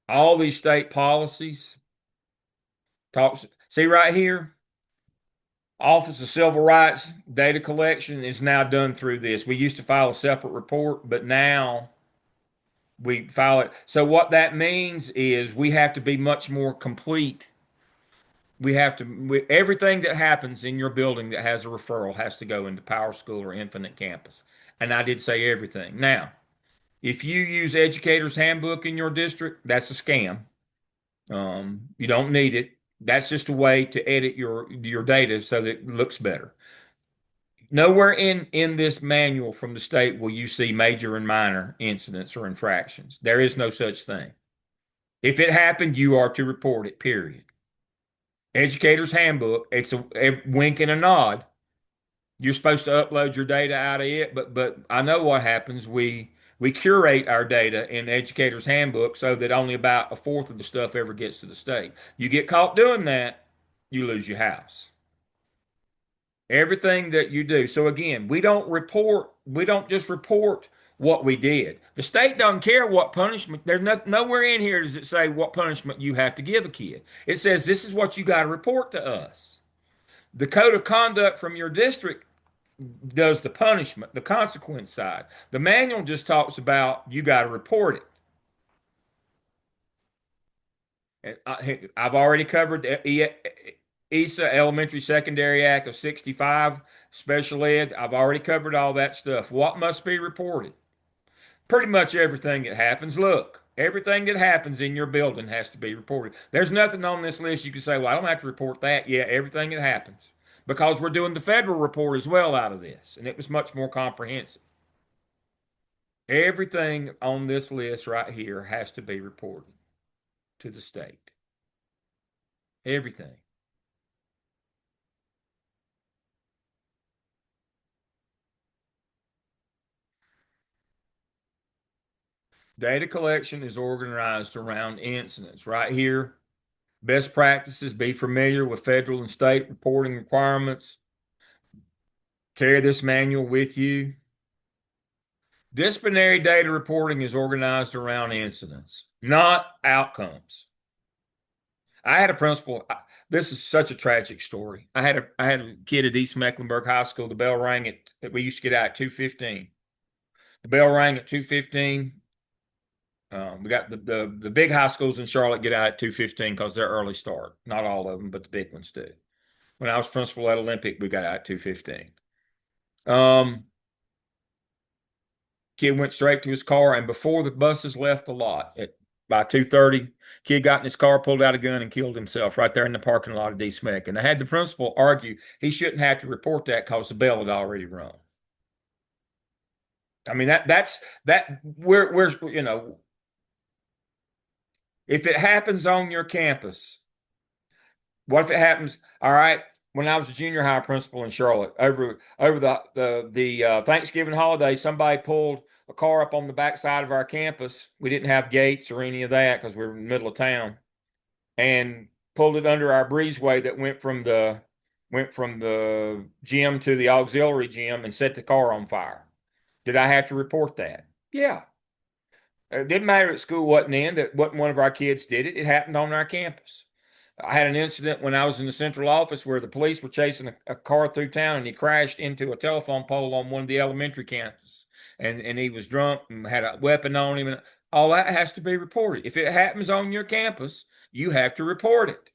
All these state policies see right here, Office of Civil Rights data collection is now done through this. We used to file a separate report, but now we file it. So what that means is we have to be much more complete. Everything that happens in your building that has a referral has to go into Power School or Infinite Campus. And I did say everything. Now, if you use Educator's Handbook in your district, that's a scam. You don't need it. That's just a way to edit your data so that it looks better. Nowhere in this manual from the state will you see major and minor incidents or infractions. There is no such thing. If it happened, you are to report it, period. Educator's Handbook, it's a wink and a nod. You're supposed to upload your data out of it, but I know what happens. We curate our data in Educator's Handbook so that only about 1/4 of the stuff ever gets to the state. You get caught doing that, you lose your house. Everything that you do. So again, we don't just report what we did. The state doesn't care what punishment. There's nowhere in here does it say what punishment you have to give a kid. It says this is what you got to report to us. The code of conduct from your district does the punishment, the consequence side. The manual just talks about you got to report it. And I've already covered the ESA, Elementary Secondary Act of 65, special ed. I've already covered all that stuff. What must be reported? Pretty much everything that happens. Look, everything that happens in your building has to be reported. There's nothing on this list you can say, well, I don't have to report that. Yeah, everything that happens. Because we're doing the federal report as well out of this, and it was much more comprehensive. Everything on this list right here has to be reported to the state. Everything. Data collection is organized around incidents. Right here, best practices, be familiar with federal and state reporting requirements. Carry this manual with you. Disciplinary data reporting is organized around incidents, not outcomes. I had a principal. This is such a tragic story. I had a kid at East Mecklenburg High School. The bell rang at we used to get out at 2:15. The bell rang at 2:15. We got the big high schools in Charlotte get out at 2:15 because they're early start. Not all of them, but the big ones do. When I was principal at Olympic, we got out at 2:15. Kid went straight to his car, and before the buses left the lot, by 2:30, kid got in his car, pulled out a gun, and killed himself right there in the parking lot of D-SMEC. And they had the principal argue he shouldn't have to report that because the bell had already rung. I mean, that's we're if it happens on your campus, what if it happens? All right. When I was a junior high principal in Charlotte, over the Thanksgiving holiday, somebody pulled a car up on the backside of our campus. We didn't have gates or any of that because we were in the middle of town, and pulled it under our breezeway that went from the gym to the auxiliary gym and set the car on fire. Did I have to report that? Yeah. It didn't matter at school wasn't in, that wasn't one of our kids did it. It happened on our campus. I had an incident when I was in the central office where the police were chasing a car through town, and he crashed into a telephone pole on one of the elementary campuses. And he was drunk and had a weapon on him. And all that has to be reported. If it happens on your campus, you have to report it.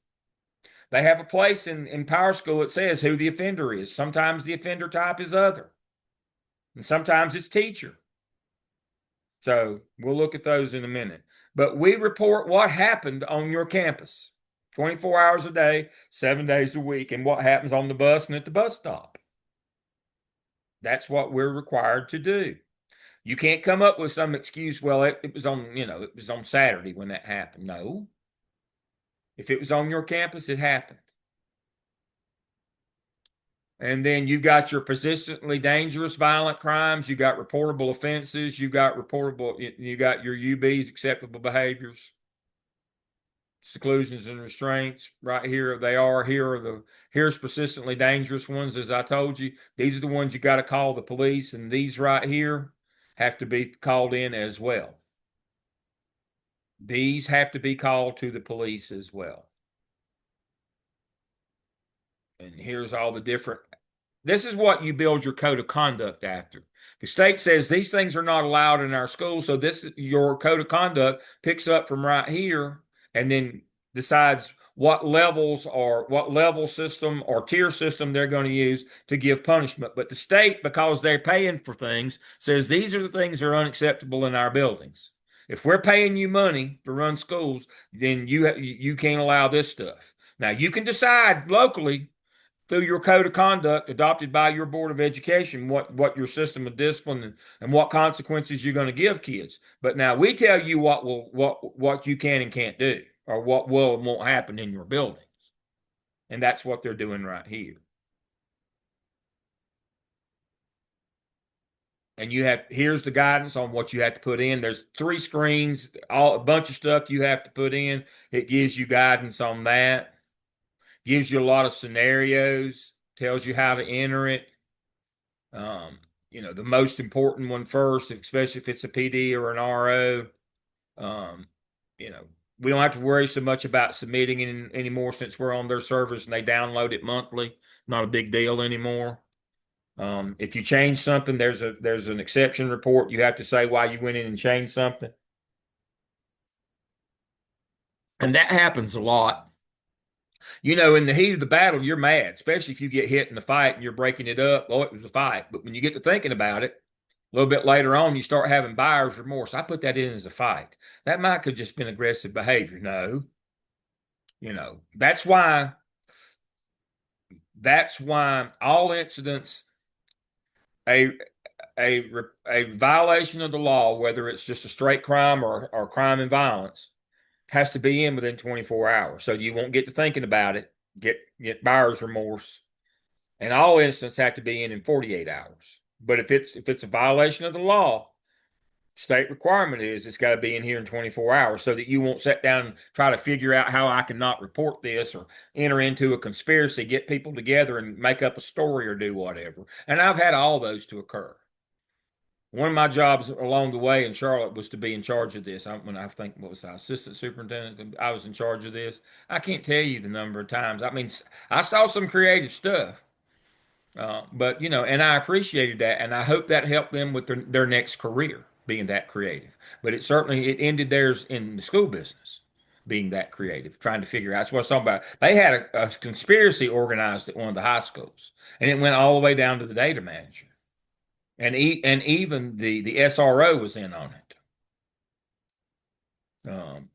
They have a place in Power School that says who the offender is. Sometimes the offender type is other, and sometimes it's teacher. So we'll look at those in a minute. But we report what happened on your campus 24 hours a day, 7 days a week, and what happens on the bus and at the bus stop. That's what we're required to do. You can't come up with some excuse, well, it was on, it was on Saturday when that happened. No. If it was on your campus, it happened. And then you've got your persistently dangerous violent crimes, you got reportable offenses, you got your UBs, acceptable behaviors, seclusions and restraints. Right here they are. Here's persistently dangerous ones. As I told you, these are the ones you got to call the police, and these right here have to be called in as well. These have to be called to the police as well. And here's all the different. This is what you build your code of conduct after. The state says these things are not allowed in our school, so your code of conduct picks up from right here and then decides what level system or tier system they're going to use to give punishment. But the state, because they're paying for things, says these are the things that are unacceptable in our buildings. If we're paying you money to run schools, then you can't allow this stuff. Now you can decide locally through your code of conduct adopted by your Board of Education what your system of discipline and what consequences you're going to give kids. But now we tell you what you can and can't do, or what will and won't happen in your buildings. And that's what they're doing right here. And here's the guidance on what you have to put in. There's 3 screens, a bunch of stuff you have to put in. It gives you guidance on that. Gives you a lot of scenarios, tells you how to enter it. The most important one first, especially if it's a PD or an RO. We don't have to worry so much about submitting it anymore since we're on their servers and they download it monthly. Not a big deal anymore. If you change something, there's an exception report. You have to say why you went in and changed something. And that happens a lot. You know, in the heat of the battle, you're mad, especially if you get hit in the fight and you're breaking it up. Oh, it was a fight. But when you get to thinking about it, a little bit later on, you start having buyer's remorse. I put that in as a fight. That might have just been aggressive behavior. No, you know, that's why all incidents, a a violation of the law, whether it's just a straight crime or crime and violence, has to be in within 24 hours. So you won't get to thinking about it, get buyer's remorse, and all incidents have to be in 48 hours. But if it's a violation of the law, state requirement is it's got to be in here in 24 hours so that you won't sit down and try to figure out how I can not report this or enter into a conspiracy, get people together and make up a story or do whatever. And I've had all those to occur. One of my jobs along the way in Charlotte was to be in charge of this. When I think, what was I, assistant superintendent? I was in charge of this. I can't tell you the number of times. I mean, I saw some creative stuff, but you know, and I appreciated that, and I hope that helped them with their next career being that creative. But it ended theirs in the school business being that creative, trying to figure out. That's what I was talking about. They had a conspiracy organized at one of the high schools, and it went all the way down to the data manager. And even the SRO was in on it.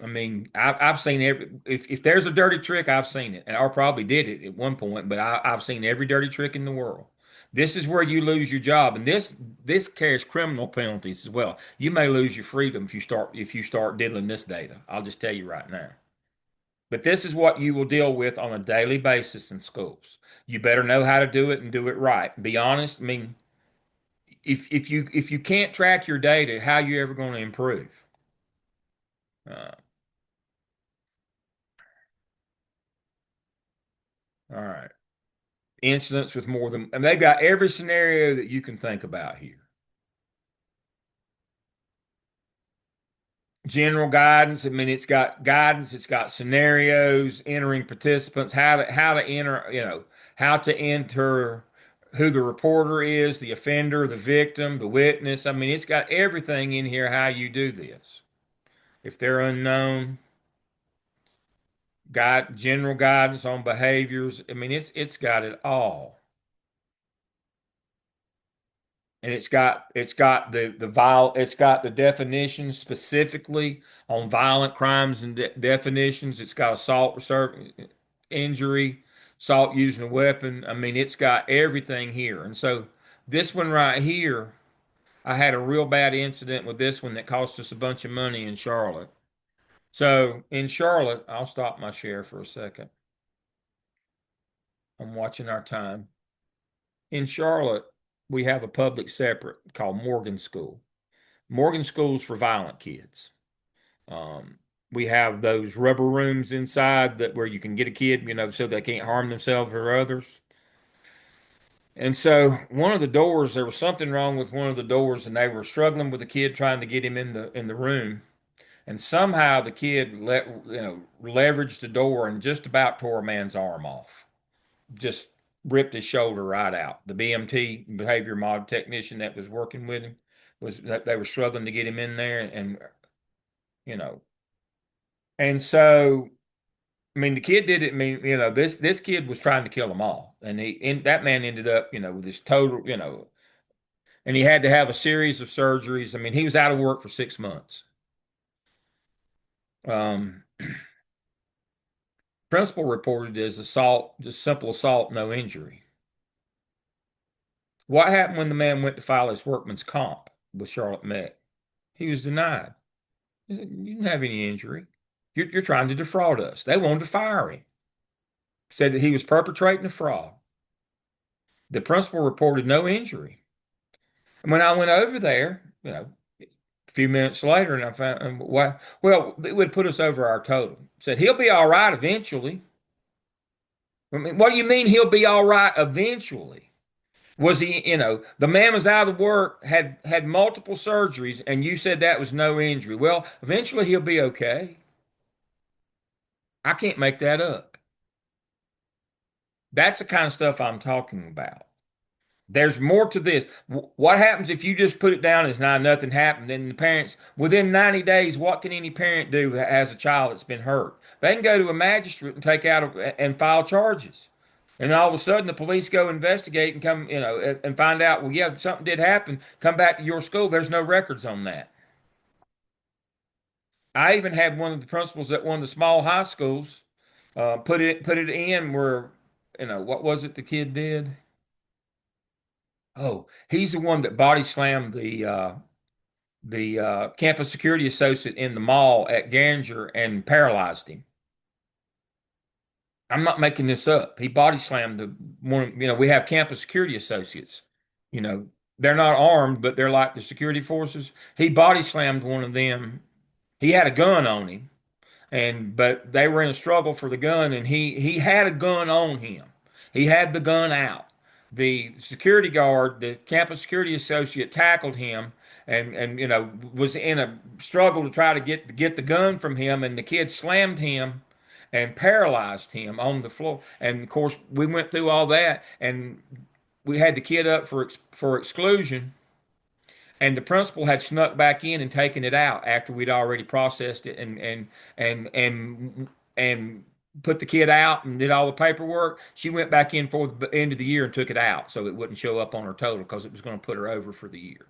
I mean, I've seen if there's a dirty trick, I've seen it, and I probably did it at one point. But I've seen every dirty trick in the world. This is where you lose your job, and this carries criminal penalties as well. You may lose your freedom if you start diddling this data. I'll just tell you right now. But this is what you will deal with on a daily basis in schools. You better know how to do it and do it right. Be honest. I mean, if you can't track your data, how are you ever going to improve? Uh, all right. Incidents with more than, and they've got every scenario that you can think about here. General guidance. I mean, it's got guidance. It's got scenarios, entering participants, how to enter. You know, how to enter, who the reporter is, the offender, the victim, the witness. I mean, it's got everything in here. How you do this. If they're unknown, general guidance on behaviors. I mean, it's got it all, and it's got the definitions specifically on violent crimes and definitions. It's got assault, injury, assault using a weapon. I mean, it's got everything here, and so this one right here, I had a real bad incident with this one that cost us a bunch of money in Charlotte. So in Charlotte, I'll stop my share for a second. I'm watching our time. In Charlotte, we have a public separate called Morgan School. Morgan School's for violent kids. We have those rubber rooms inside that where you can get a kid, you know, so they can't harm themselves or others. And so one of the doors, there was something wrong with one of the doors, and they were struggling with the kid trying to get him in the room. And somehow the kid leveraged the door and just about tore a man's arm off. Just ripped his shoulder right out. The BMT behavior mod technician that was working with him was that they were struggling to get him in there, and you know, and so I mean the kid did it. I mean, you know, this kid was trying to kill them all, and that man ended up, you know, with this total, you know, and he had to have a series of surgeries. I mean, he was out of work for 6 months. Um, Principal reported as assault, just simple assault, no injury. What happened when the man went to file his workman's comp with Charlotte Met? He was denied. He said, "You didn't have any injury. You're trying to defraud us." They wanted to fire him. Said that he was perpetrating a fraud. The principal reported no injury. And when I went over there, you know, a few minutes later, and I found, why? Well, it would put us over our total. Said he'll be all right eventually. I mean, what do you mean he'll be all right eventually? Was he, you know, the man was out of work, had multiple surgeries, and you said that was no injury. Well, eventually he'll be okay. I can't make that up. That's the kind of stuff I'm talking about. There's more to this. What happens if you just put it down as not nothing happened? Then the parents, within 90 days, what can any parent do that has a child that's been hurt? They can go to a magistrate and take out and file charges. And all of a sudden, the police go investigate and come, and find out, well, yeah, something did happen. Come back to your school. There's no records on that. I even had one of the principals at one of the small high schools put it in where, what was it the kid did? Oh, he's the one that body slammed the campus security associate in the mall at Garinger and paralyzed him. I'm not making this up. He body slammed the one. We have campus security associates. You know, they're not armed, but they're like the security forces. He body slammed one of them. He had a gun on him, but they were in a struggle for the gun, and he had a gun on him. He had the gun out. The security guard, the campus security associate, tackled him and was in a struggle to try to get the gun from him, and the kid slammed him and paralyzed him on the floor. And of course, we went through all that, and we had the kid up for exclusion. And the principal had snuck back in and taken it out after we'd already processed it and put the kid out and did all the paperwork. She went back in for the end of the year and took it out so it wouldn't show up on her total because it was going to put her over for the year.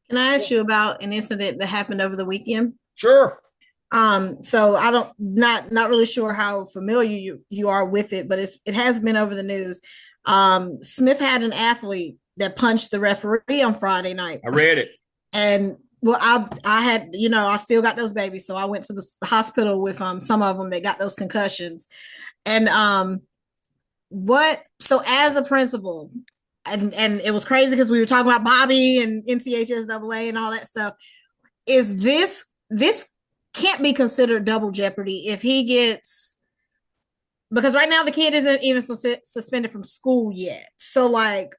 Can I ask you about an incident that happened over the weekend? Sure. So I don't not really sure how familiar you are with it, but it has been over the news. Smith had an athlete that punched the referee on Friday night. I read it. And well, I had, I still got those babies. So I went to the hospital with some of them that got those concussions. And so as a principal, and it was crazy because we were talking about Bobby and NCHSAA and all that stuff. Is this can't be considered double jeopardy if he gets, because right now the kid isn't even suspended from school yet. So like,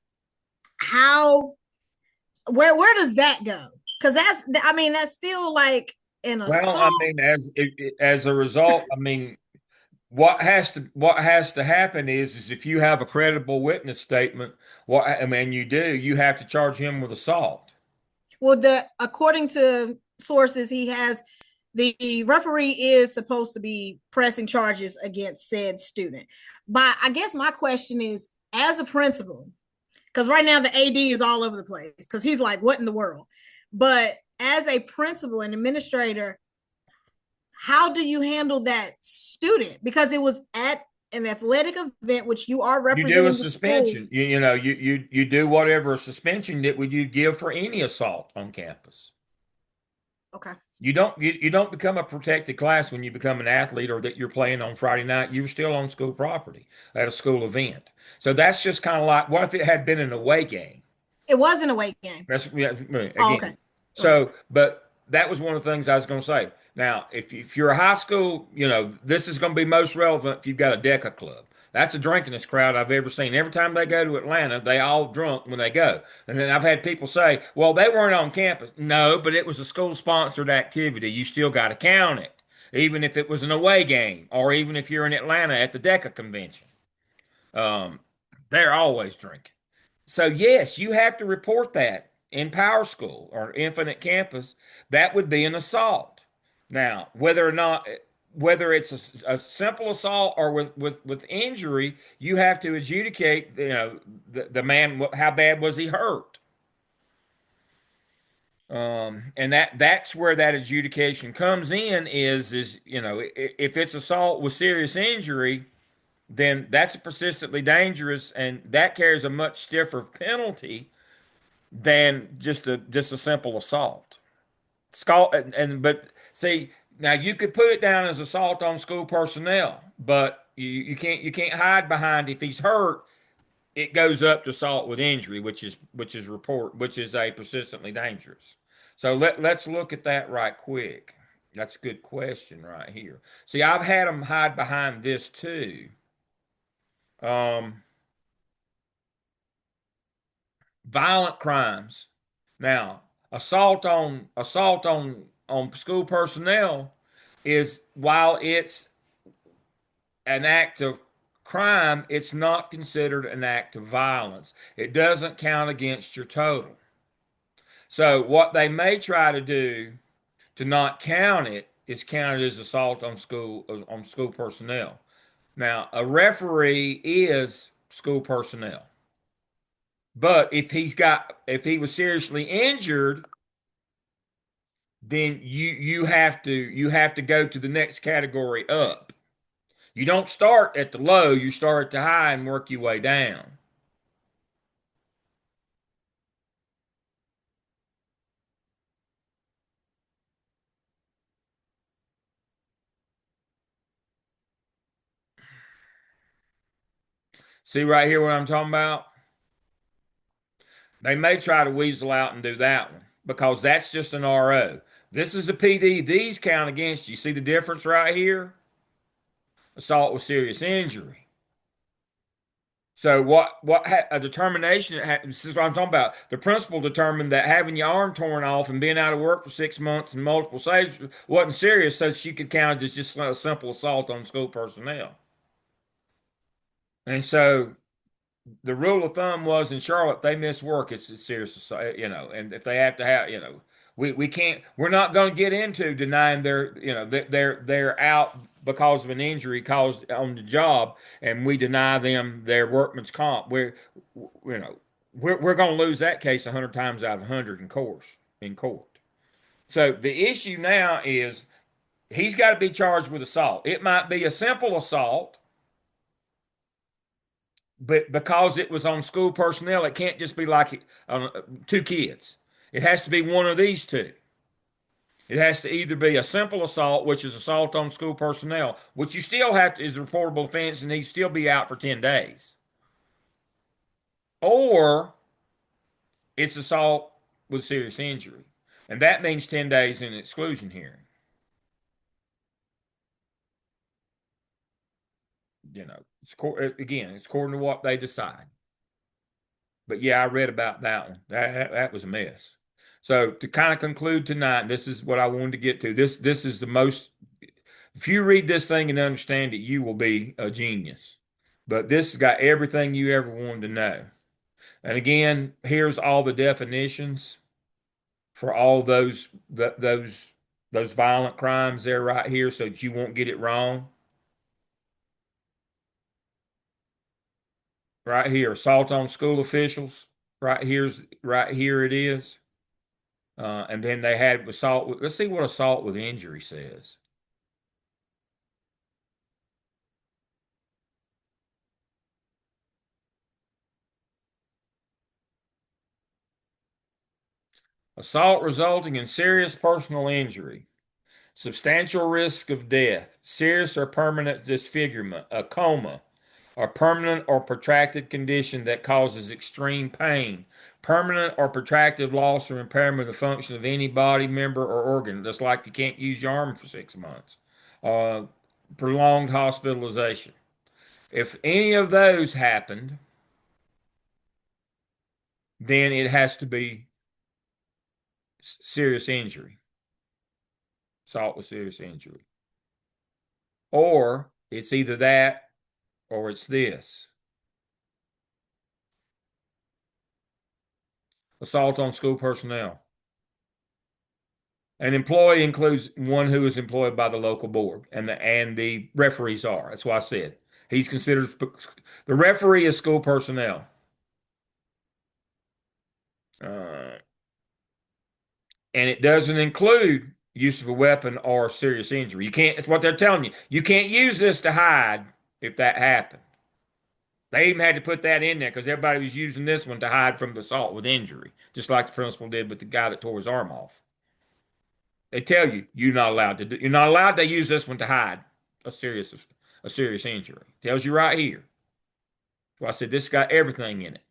where does that go? Because that's still like an assault. Well, I mean, as a result, I mean, what has to happen is if you have a credible witness statement, you have to charge him with assault. Well, according to sources, the referee is supposed to be pressing charges against said student. But I guess my question is, as a principal, because right now the AD is all over the place because he's like, what in the world? But as a principal and administrator, how do you handle that student? Because it was at an athletic event, which you are representing. You do a suspension. You do whatever suspension that would you give for any assault on campus. Okay. You don't become a protected class when you become an athlete or that you're playing on Friday night. You were still on school property at a school event. So that's just kind of like, what if it had been an away game? It was an away game. Again. Oh, okay. So, but that was one of the things I was going to say. Now, if you're a high school, this is going to be most relevant if you've got a DECA club. That's the drinkingest crowd I've ever seen. Every time they go to Atlanta, they all drunk when they go. And then I've had people say, well, they weren't on campus. No, but it was a school-sponsored activity. You still got to count it, even if it was an away game or even if you're in Atlanta at the DECA convention. They're always drinking. So, yes, you have to report that in Power School or Infinite Campus. That would be an assault. Now, whether it's a simple assault or with injury, you have to adjudicate, the man, how bad was he hurt? And that's where that adjudication comes in is if it's assault with serious injury, then that's persistently dangerous, and that carries a much stiffer penalty than just a simple assault. But see, now you could put it down as assault on school personnel, but you can't hide behind if he's hurt. It goes up to assault with injury, which is a persistently dangerous. So let's look at that right quick. That's a good question right here. See, I've had them hide behind this too. Violent crimes. Now, assault on school personnel is while it's an act of crime, it's not considered an act of violence. It doesn't count against your total. So what they may try to do to not count it is count it as assault on school personnel. Now, a referee is school personnel. But if he was seriously injured, then you have to go to the next category up. You don't start at the low, you start at the high and work your way down. See right here what I'm talking about? They may try to weasel out and do that one because that's just an RO. This is a PD. These count against you. See the difference right here? Assault with serious injury. So a determination, this is what I'm talking about. The principal determined that having your arm torn off and being out of work for 6 months and multiple saves wasn't serious, so she could count it as just a simple assault on school personnel. And so the rule of thumb was in Charlotte, they miss work, it's a serious assault, and if they have to have, we can't, we're not going to get into denying they're out because of an injury caused on the job, and we deny them their workman's comp. We're going to lose that case 100 times out of 100 in court. So the issue now is he's got to be charged with assault. It might be a simple assault, but because it was on school personnel, it can't just be like two kids. It has to be one of these two. It has to either be a simple assault, which is assault on school personnel, which you still have to is a reportable offense and he'd still be out for 10 days. Or it's assault with serious injury. And that means 10 days in an exclusion hearing. It's according to what they decide. But yeah, I read about that one. That was a mess. So to kind of conclude tonight, this is what I wanted to get to. This is the most. If you read this thing and understand it, you will be a genius. But this has got everything you ever wanted to know. And again, here's all the definitions for all those violent crimes there right here, so that you won't get it wrong. Right here, assault on school officials. Right here it is. And then they had assault with, let's see what assault with injury says. Assault resulting in serious personal injury, substantial risk of death, serious or permanent disfigurement, a coma, a permanent or protracted condition that causes extreme pain, permanent or protracted loss or impairment of the function of any body, member, or organ. That's like you can't use your arm for 6 months. Prolonged hospitalization. If any of those happened, then it has to be serious injury, assault with serious injury. Or it's either that or it's this. Assault on school personnel. An employee includes one who is employed by the local board, and the referees are. That's why I said he's considered the referee is school personnel. And it doesn't include use of a weapon or serious injury. You can't. It's what they're telling you. You can't use this to hide if that happened. They even had to put that in there because everybody was using this one to hide from the assault with injury, just like the principal did with the guy that tore his arm off. They tell you you're not allowed to use this one to hide a serious injury. Tells you right here. So I said this got everything in it.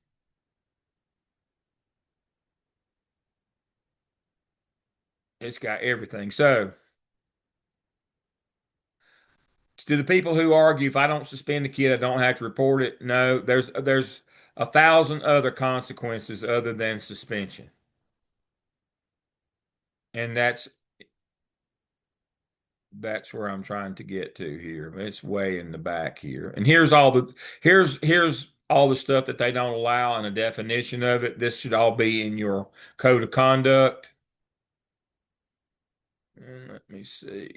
It's got everything. So to the people who argue if I don't suspend the kid, I don't have to report it. No, there's 1,000 other consequences other than suspension. And that's That's where I'm trying to get to here. It's way in the back here. And here's all the stuff that they don't allow and a definition of it. This should all be in your code of conduct. Let me see.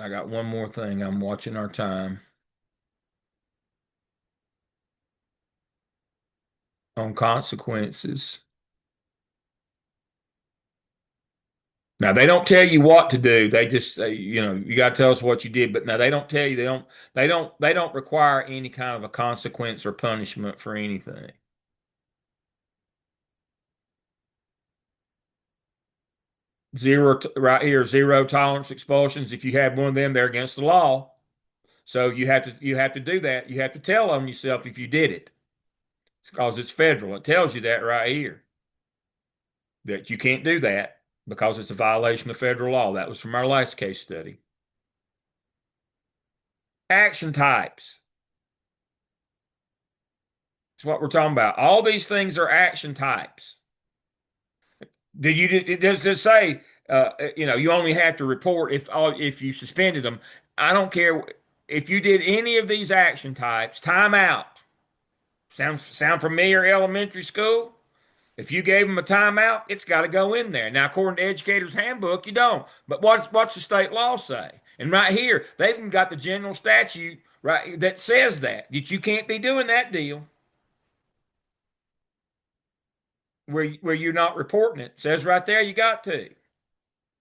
I got one more thing. I'm watching our time. On consequences. Now they don't tell you what to do. They just say, you got to tell us what you did. But now they don't tell you. They don't require any kind of a consequence or punishment for anything. Right here, zero tolerance expulsions. If you have one of them, they're against the law. So you have to do that. You have to tell on yourself if you did it. It's because it's federal. It tells you that right here that you can't do that because it's a violation of federal law. That was from our last case study. Action types. That's what we're talking about. All these things are action types. Does it say you only have to report if you suspended them? I don't care if you did any of these action types. Time out. Sound familiar? Elementary school. If you gave them a timeout, it's got to go in there. Now, according to Educator's Handbook, you don't. But what's the state law say? And right here, they've even got the general statute right that says that you can't be doing that deal where you're not reporting it. It says right there you got to.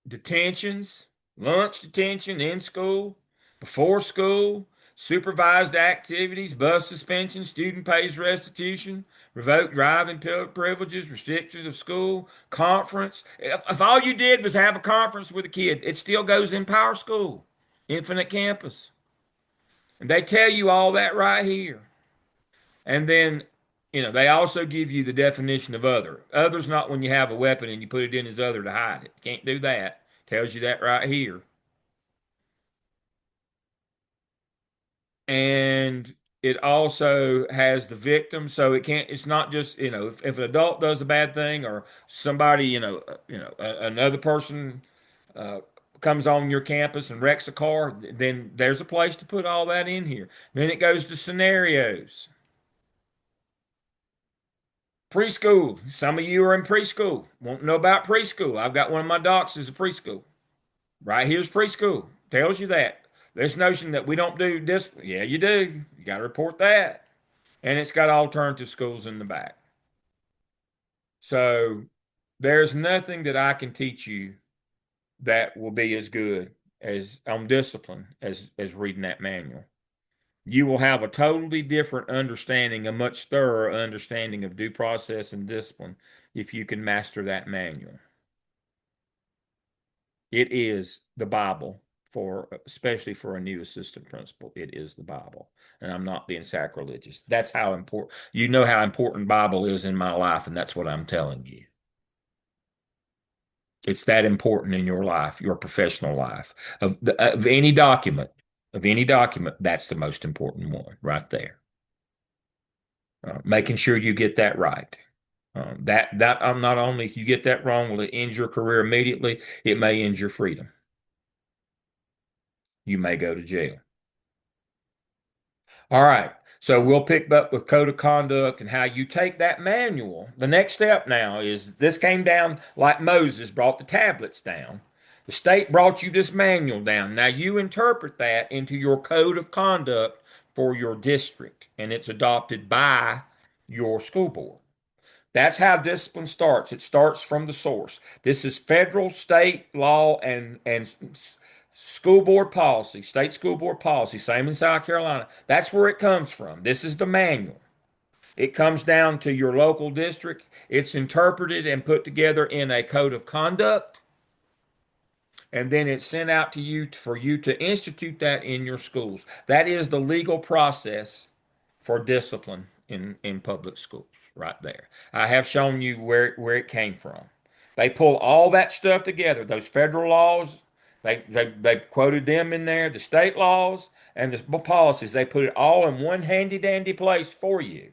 Detentions, lunch detention in school, before school, supervised activities, bus suspension, student pays restitution, revoked driving privileges, restrictions of school, conference. If all you did was have a conference with a kid, it still goes in Power School, Infinite Campus. And they tell you all that right here. And then, they also give you the definition of other. Other's not when you have a weapon and you put it in as other to hide it. Can't do that. Tells you that right here. And it also has the victim, so it's not just, if an adult does a bad thing or somebody, another person uh, comes on your campus and wrecks a car, then there's a place to put all that in here. Then it goes to scenarios. Preschool. Some of you are in preschool. Won't know about preschool. I've got one of my docs is a preschool. Right here's preschool. Tells you that. This notion that we don't do this, yeah, you do. You got to report that. And it's got alternative schools in the back. So there's nothing that I can teach you that will be as good as on discipline as reading that manual. You will have a totally different understanding, a much thorough understanding of due process and discipline if you can master that manual. It is the Bible especially for a new assistant principal. It is the Bible. And I'm not being sacrilegious. That's how important, how important Bible is in my life, and that's what I'm telling you. It's that important in your life, your professional life. Of any document, that's the most important one right there. Making sure you get that right. That not only if you get that wrong, will it end your career immediately? It may end your freedom. You may go to jail. All right. So we'll pick up with code of conduct and how you take that manual. The next step now is this came down like Moses brought the tablets down. The state brought you this manual down. Now you interpret that into your code of conduct for your district, and it's adopted by your school board. That's how discipline starts. It starts from the source. This is federal, state law, and school board policy, state school board policy, same in South Carolina. That's where it comes from. This is the manual. It comes down to your local district. It's interpreted and put together in a code of conduct. And then it's sent out to you for you to institute that in your schools. That is the legal process for discipline in public schools right there. I have shown you where it came from. They pull all that stuff together, those federal laws, they quoted them in there, the state laws and the policies. They put it all in one handy dandy place for you.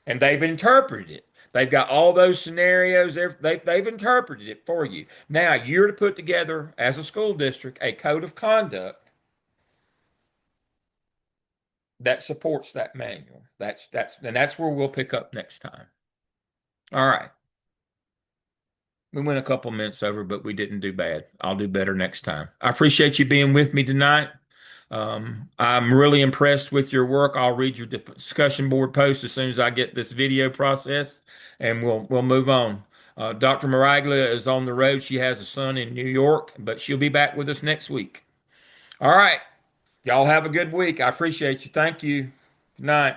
and they've interpreted it. They've got all those scenarios. They've interpreted it for you. Now you're to put together, as a school district, a code of conduct that supports that manual. That's where we'll pick up next time. All right. We went a couple minutes over, but we didn't do bad. I'll do better next time. I appreciate you being with me tonight. I'm really impressed with your work. I'll read your discussion board post as soon as I get this video processed, and we'll move on. Dr. Maraglia is on the road. She has a son in New York, but she'll be back with us next week. All right. Y'all have a good week. I appreciate you. Thank you. Good night.